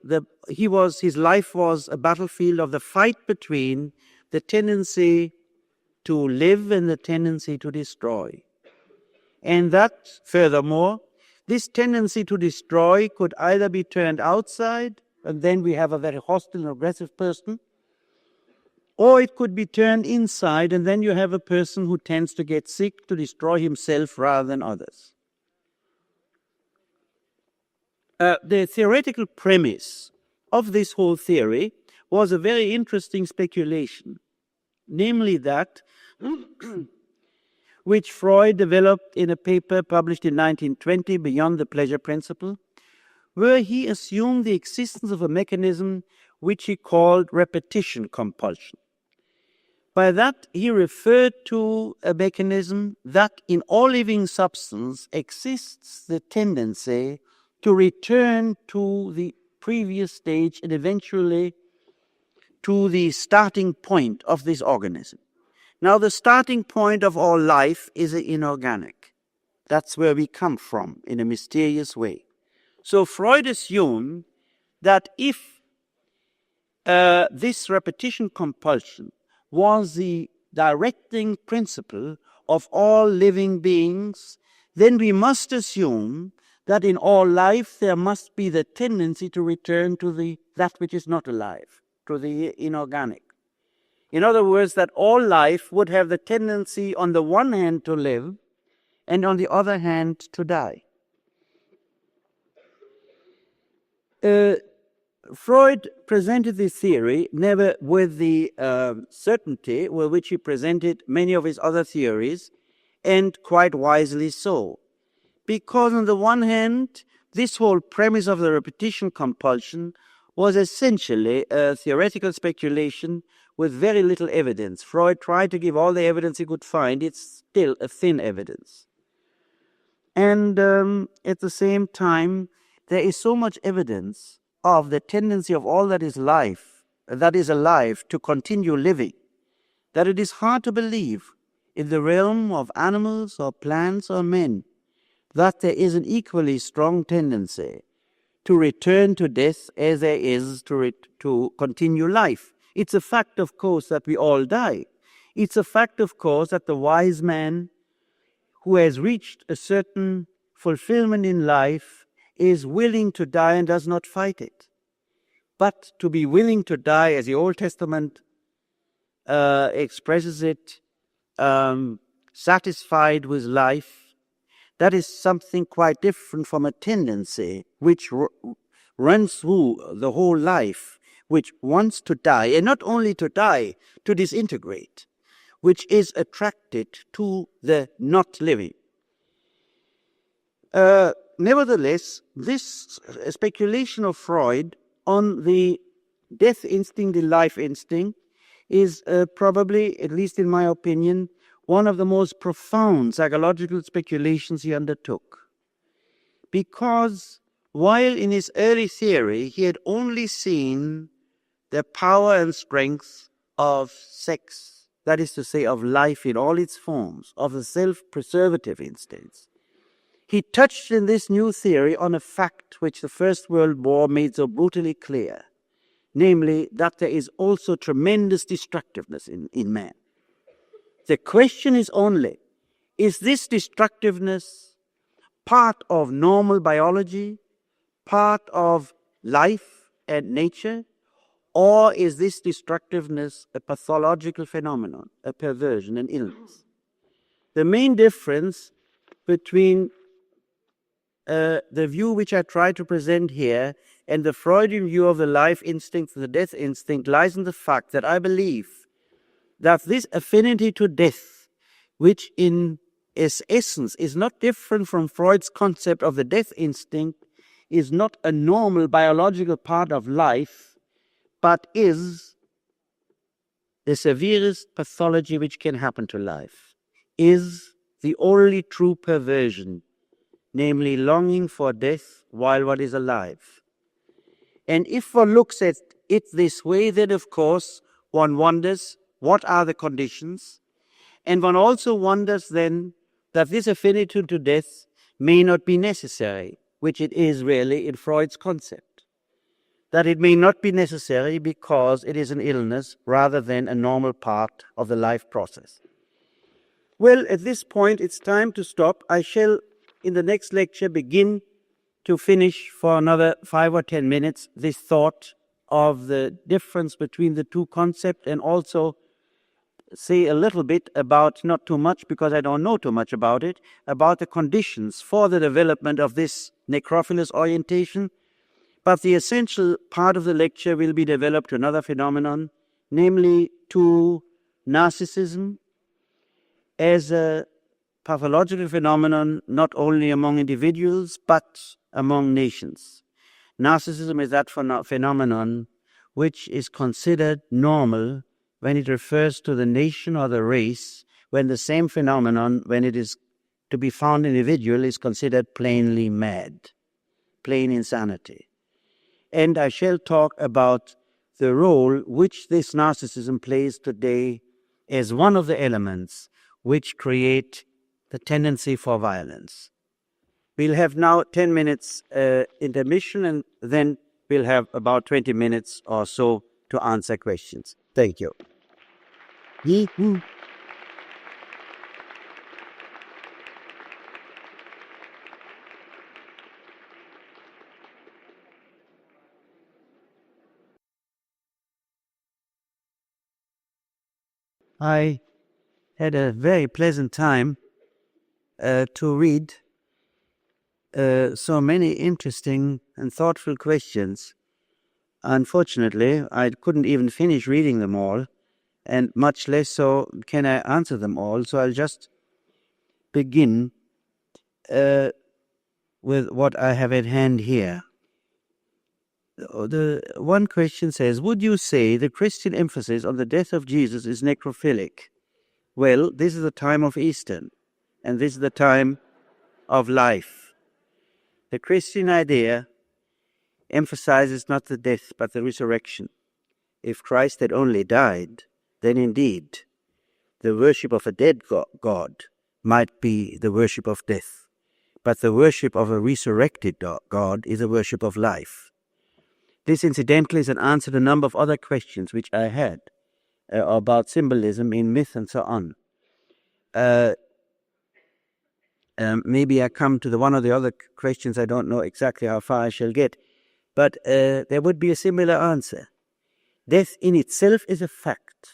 his life was a battlefield of the fight between the tendency to live and the tendency to destroy. And that, furthermore, this tendency to destroy could either be turned outside, and then we have a very hostile and aggressive person, or it could be turned inside, and then you have a person who tends to get sick, to destroy himself rather than others. The theoretical premise of this whole theory was a very interesting speculation, namely that which Freud developed in a paper published in 1920, Beyond the Pleasure Principle, where he assumed the existence of a mechanism which he called repetition compulsion. By that, he referred to a mechanism that in all living substance exists the tendency to return to the previous stage and eventually to the starting point of this organism. Now, the starting point of all life is inorganic. That's where we come from in a mysterious way. So Freud assumed that if this repetition compulsion was the directing principle of all living beings, then we must assume that in all life there must be the tendency to return to that which is not alive, to the inorganic. In other words, that all life would have the tendency on the one hand to live and on the other hand to die. Freud presented this theory never with the certainty with which he presented many of his other theories, and quite wisely so. Because on the one hand, this whole premise of the repetition compulsion was essentially a theoretical speculation with very little evidence. Freud tried to give all the evidence he could find. It's still a thin evidence. And at the same time, there is so much evidence of the tendency of all that is alive to continue living, that it is hard to believe in the realm of animals or plants or men that there is an equally strong tendency to return to death as there is to continue life. It's a fact, of course, that we all die. It's a fact, of course, that the wise man who has reached a certain fulfillment in life is willing to die and does not fight it. But to be willing to die, as the Old Testament expresses it, satisfied with life, that is something quite different from a tendency which runs through the whole life, which wants to die, and not only to die, to disintegrate, which is attracted to the not living. Nevertheless, this speculation of Freud on the death instinct, the life instinct, is probably, at least in my opinion, one of the most profound psychological speculations he undertook. Because while in his early theory he had only seen the power and strength of sex, that is to say, of life in all its forms, of the self-preservative instincts, he touched in this new theory on a fact which the First World War made so brutally clear, namely that there is also tremendous destructiveness in man. The question is only, is this destructiveness part of normal biology, part of life and nature, or is this destructiveness a pathological phenomenon, a perversion, an illness? The main difference between the view which I try to present here and the Freudian view of the life instinct, the death instinct, lies in the fact that I believe that this affinity to death, which in its essence is not different from Freud's concept of the death instinct, is not a normal biological part of life, but is the severest pathology which can happen to life, is the only true perversion, namely longing for death while one is alive. And if one looks at it this way, then of course one wonders what are the conditions, and one also wonders then that this affinity to death may not be necessary, which it is really in Freud's concept. That it may not be necessary because it is an illness rather than a normal part of the life process. Well, at this point it's time to stop. I shall, in the next lecture, begin to finish for another 5 or 10 minutes this thought of the difference between the two concepts, and also say a little bit about, not too much because I don't know too much about it, about the conditions for the development of this necrophilous orientation. But the essential part of the lecture will be developed to another phenomenon, namely to narcissism as a pathological phenomenon not only among individuals but among nations. Narcissism is that phenomenon which is considered normal when it refers to the nation or the race, when the same phenomenon, when it is to be found in individual, is considered plainly mad, plain insanity. And I shall talk about the role which this narcissism plays today as one of the elements which create the tendency for violence. We'll have now 10 minutes intermission, and then we'll have about 20 minutes or so to answer questions. Thank you. I had a very pleasant time to read so many interesting and thoughtful questions. Unfortunately, I couldn't even finish reading them all, and much less so can I answer them all. So I'll just begin with what I have at hand here. The one question says, would you say the Christian emphasis on the death of Jesus is necrophilic? Well, this is the time of Easter, and this is the time of life. The Christian idea emphasizes not the death, but the resurrection. If Christ had only died, then indeed the worship of a dead God might be the worship of death. But the worship of a resurrected God is a worship of life. This, incidentally, is an answer to a number of other questions which I had about symbolism in myth and so on. Maybe I come to the one or the other questions. I don't know exactly how far I shall get. But there would be a similar answer. Death in itself is a fact.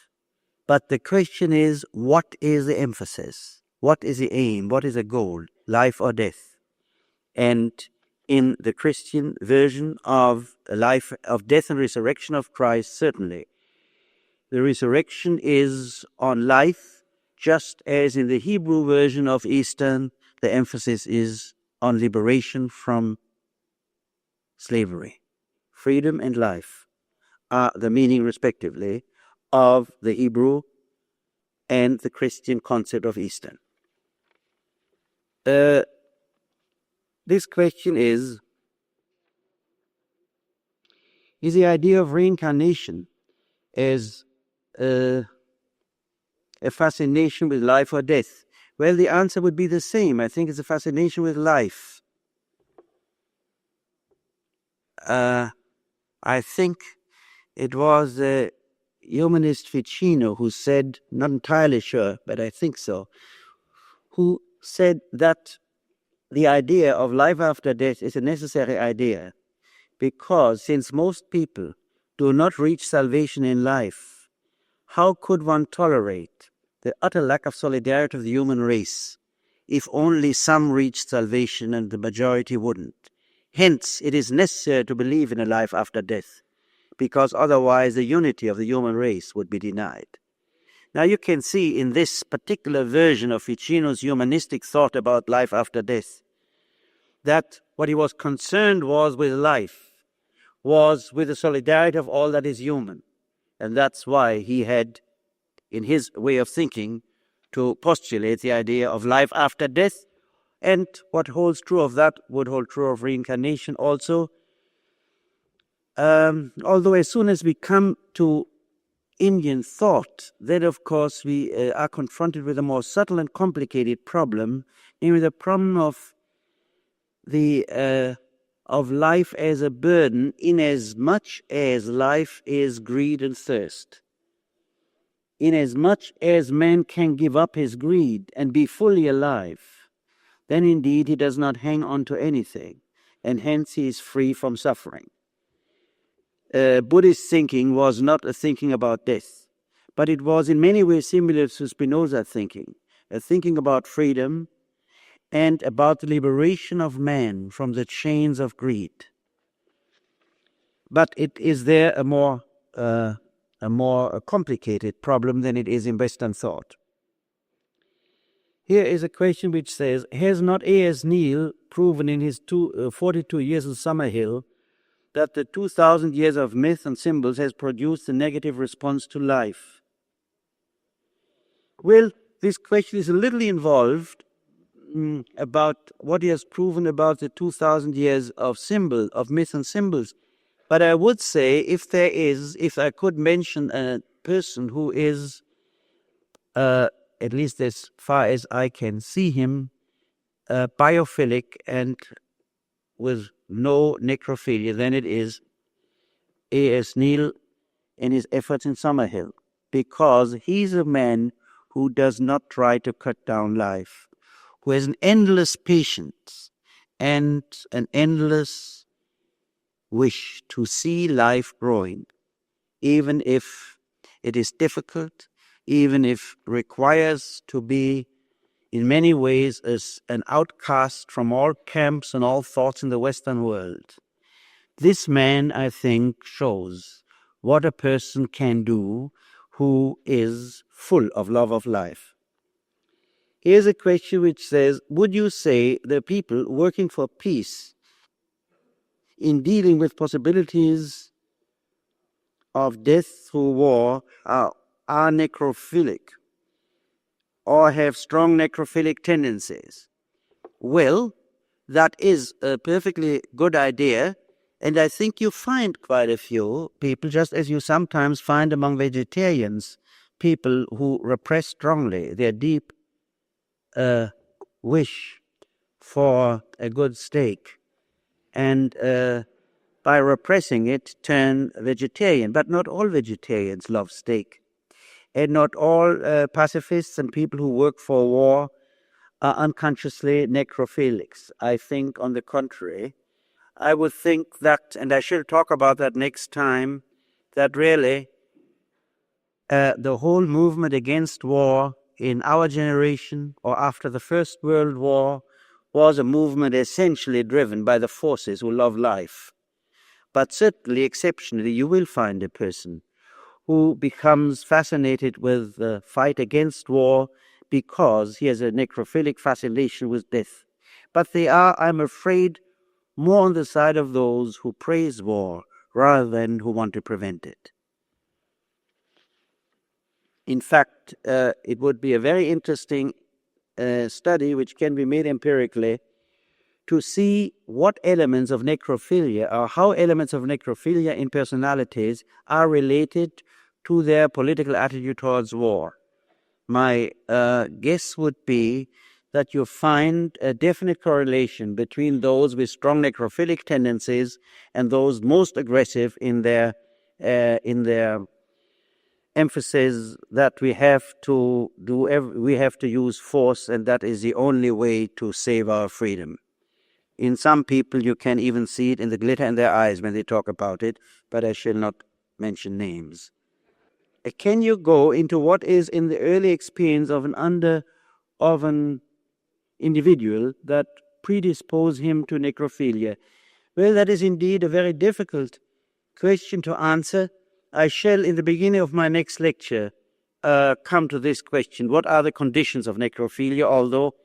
But the question is, what is the emphasis? What is the aim? What is the goal? Life or death? And in the Christian version of life, of death and resurrection of Christ, certainly, the resurrection is on life, just as in the Hebrew version of Easter, the emphasis is on liberation from slavery. Freedom and life are the meaning, respectively, of the Hebrew and the Christian concept of Easter. This question is the idea of reincarnation as a fascination with life or death? Well, the answer would be the same. I think it's a fascination with life. I think it was the humanist Ficino who said, not entirely sure, but I think so, who said that the idea of life after death is a necessary idea, because since most people do not reach salvation in life, how could one tolerate the utter lack of solidarity of the human race if only some reached salvation and the majority wouldn't? Hence, it is necessary to believe in a life after death, because otherwise the unity of the human race would be denied. Now you can see in this particular version of Ficino's humanistic thought about life after death, that what he was concerned was with life, was with the solidarity of all that is human. And that's why he had, in his way of thinking, to postulate the idea of life after death. And what holds true of that would hold true of reincarnation also. Although as soon as we come to Indian thought, then of course we are confronted with a more subtle and complicated problem, namely the problem of life as a burden, inasmuch as life is greed and thirst. Inasmuch as man can give up his greed and be fully alive, then indeed he does not hang on to anything, and hence he is free from suffering. Buddhist thinking was not a thinking about death, but it was in many ways similar to Spinoza thinking, a thinking about freedom and about the liberation of man from the chains of greed. But it is there a more complicated problem than it is in Western thought. Here is a question which says, has not A.S. Neal proven in his 42 years in Summerhill that the 2,000 years of myth and symbols has produced a negative response to life? Well, this question is a little involved about what he has proven about the 2,000 years of myth and symbols. But I would say, if I could mention a person who is, at least as far as I can see him, biophilic and with no necrophilia, then it is A.S. Neal in his efforts in Summerhill, because he's a man who does not try to cut down life, who has an endless patience and an endless wish to see life growing, even if it is difficult, even if requires to be in many ways as an outcast from all camps and all thoughts in the Western world. This man, I think, shows what a person can do who is full of love of life. Here's a question which says, would you say the people working for peace in dealing with possibilities of death through war are necrophilic or have strong necrophilic tendencies? Well, that is a perfectly good idea, and I think you find quite a few people, just as you sometimes find among vegetarians, people who repress strongly their deep wish for a good steak, and by repressing it, turn vegetarian. But not all vegetarians love steak. And not all pacifists and people who work for war are unconsciously necrophilics. I think, on the contrary, I would think that, and I shall talk about that next time, that really the whole movement against war in our generation or after the First World War was a movement essentially driven by the forces who love life. But certainly, exceptionally, you will find a person who becomes fascinated with the fight against war because he has a necrophilic fascination with death. But they are, I'm afraid, more on the side of those who praise war rather than who want to prevent it. In fact, it would be a very interesting study, which can be made empirically, to see what elements of necrophilia or how elements of necrophilia in personalities are related to their political attitude towards war. My guess would be that you find a definite correlation between those with strong necrophilic tendencies and those most aggressive in their emphasis that we have to we have to use force, and that is the only way to save our freedom. In some people, you can even see it in the glitter in their eyes when they talk about it, but I shall not mention names. Can you go into what is in the early experience of an individual that predispose him to necrophilia? Well, that is indeed a very difficult question to answer. I shall, in the beginning of my next lecture, come to this question: what are the conditions of necrophilia? Although,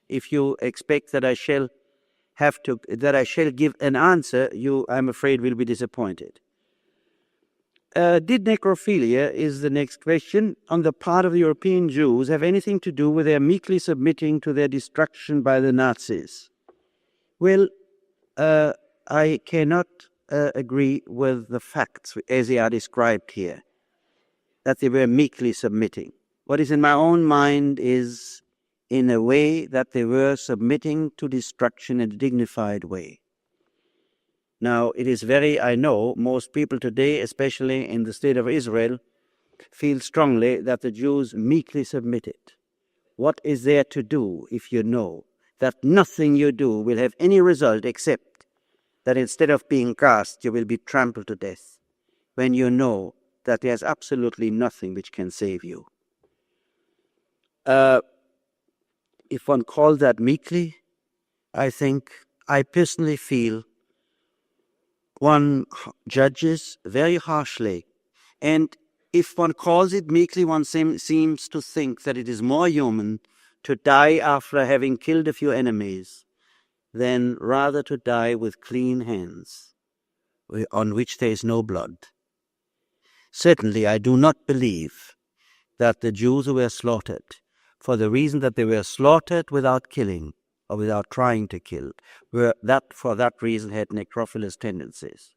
if you expect that I shall give an answer, you, I'm afraid, will be disappointed. Did necrophilia, is the next question, on the part of the European Jews have anything to do with their meekly submitting to their destruction by the Nazis? Well, I cannot agree with the facts as they are described here, that they were meekly submitting. What is in my own mind is, in a way, that they were submitting to destruction in a dignified way. Now, it is I know most people today, especially in the state of Israel, feel strongly that the Jews meekly submitted. What is there to do if you know that nothing you do will have any result except that instead of being cast, you will be trampled to death, when you know that there's absolutely nothing which can save you? If one calls that meekly, I personally feel one judges very harshly. And if one calls it meekly, one seems to think that it is more human to die after having killed a few enemies than rather to die with clean hands, on which there is no blood. Certainly, I do not believe that the Jews who were slaughtered, for the reason that they were slaughtered without killing or without trying to kill, for that reason had necrophilous tendencies.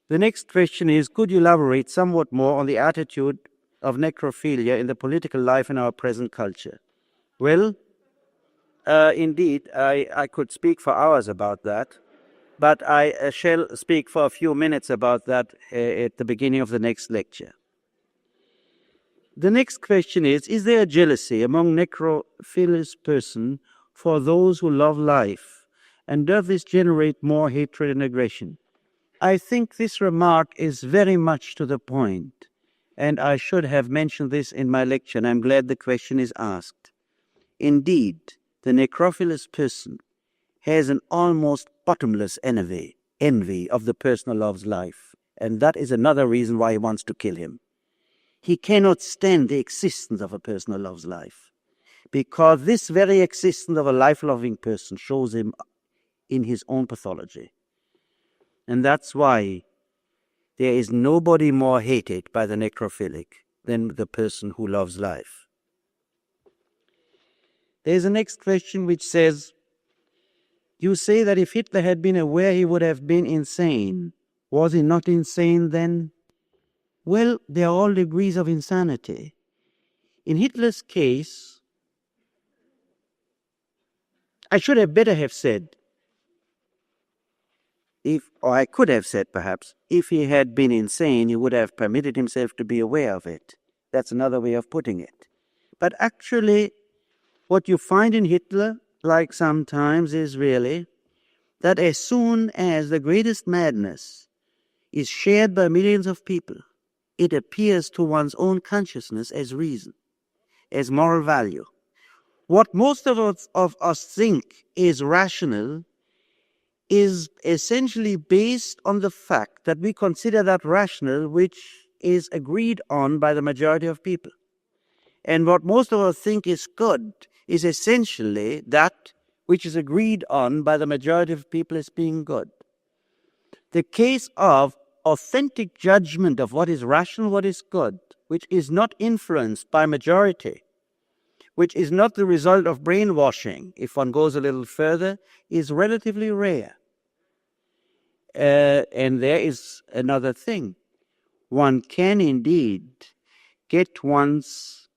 The next question is, could you elaborate somewhat more on the attitude of necrophilia in the political life in our present culture? Well, indeed, I could speak for hours about that, but I shall speak for a few minutes about that at the beginning of the next lecture. The next question is there a jealousy among necrophilous persons for those who love life, and does this generate more hatred and aggression? I think this remark is very much to the point, and I should have mentioned this in my lecture, and I'm glad the question is asked. Indeed, the necrophilous person has an almost bottomless envy of the person who loves life, and that is another reason why he wants to kill him. He cannot stand the existence of a person who loves life, because this very existence of a life-loving person shows him in his own pathology. And that's why there is nobody more hated by the necrophilic than the person who loves life. There's a next question which says, you say that if Hitler had been aware, he would have been insane. Was he not insane then? Well, there are all degrees of insanity. In Hitler's case, I should have better have said, or I could have said perhaps, if he had been insane, he would have permitted himself to be aware of it. That's another way of putting it. But actually, what you find in Hitler, like sometimes, is really that as soon as the greatest madness is shared by millions of people, it appears to one's own consciousness as reason, as moral value. What most of us think is rational is essentially based on the fact that we consider that rational which is agreed on by the majority of people. And what most of us think is good is essentially that which is agreed on by the majority of people as being good. The case of authentic judgment of what is rational, what is good, which is not influenced by majority, which is not the result of brainwashing, if one goes a little further, is relatively rare. And there is another thing. One can indeed get one's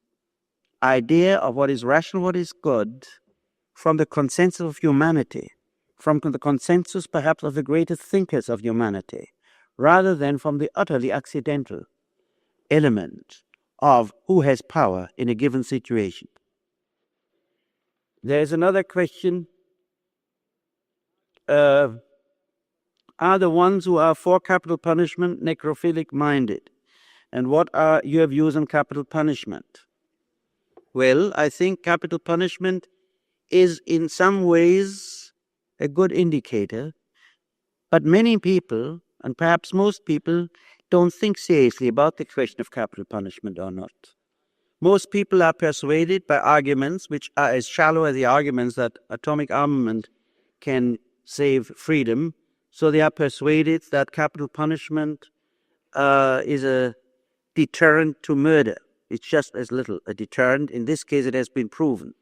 idea of what is rational, what is good, from the consensus of humanity, from the consensus perhaps of the greatest thinkers of humanity, rather than from the utterly accidental element of who has power in a given situation. There is another question. Are the ones who are for capital punishment necrophilic-minded? And what are your views on capital punishment? Well, I think capital punishment is in some ways a good indicator, but many people, and perhaps most people, don't think seriously about the question of capital punishment or not. Most people are persuaded by arguments which are as shallow as the arguments that atomic armament can save freedom. So they are persuaded that capital punishment is a deterrent to murder. It's just as little a deterrent. In this case, it has been proven.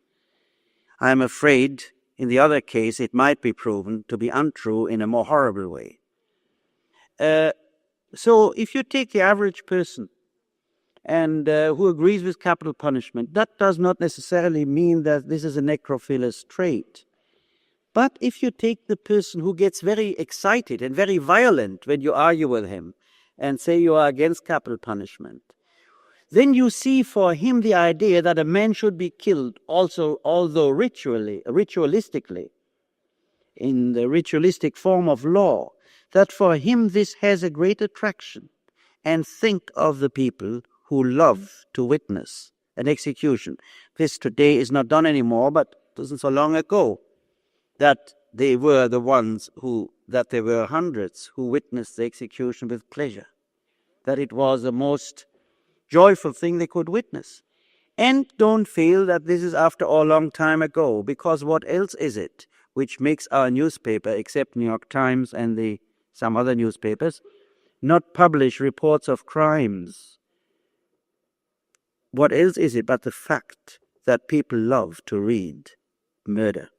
I'm afraid in the other case, it might be proven to be untrue in a more horrible way. So if you take the average person and who agrees with capital punishment, that does not necessarily mean that this is a necrophilous trait. But if you take the person who gets very excited and very violent when you argue with him and say you are against capital punishment, then you see for him the idea that a man should be killed also, although ritualistically, in the ritualistic form of law, that for him this has a great attraction. And think of the people who love to witness an execution. This today is not done anymore, but it wasn't so long ago that they were the ones that there were hundreds who witnessed the execution with pleasure, that it was the most joyful thing they could witness. And don't feel that this is after all a long time ago, because what else is it which makes our newspaper, except New York Times and some other newspapers, not publish reports of crimes? What else is it but the fact that people love to read murder?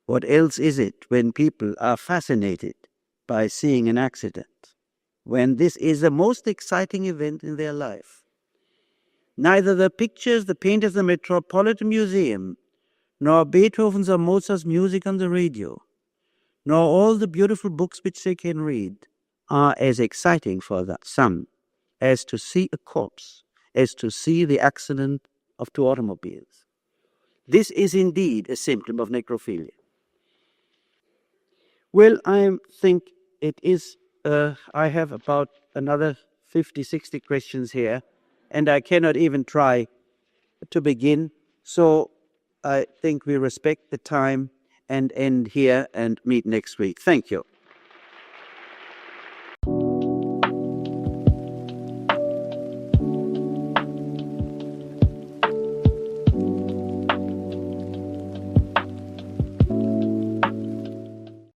What else is it when people are fascinated by seeing an accident, when this is the most exciting event in their life? Neither the pictures, the paint of the Metropolitan Museum, nor Beethoven's or Mozart's music on the radio, nor all the beautiful books which they can read are as exciting for some as to see a corpse, as to see the accident of two automobiles. This is indeed a symptom of necrophilia. Well, I think it is, I have about another 50, 60 questions here, and I cannot even try to begin. So I think we respect the time and end here and meet next week. Thank you.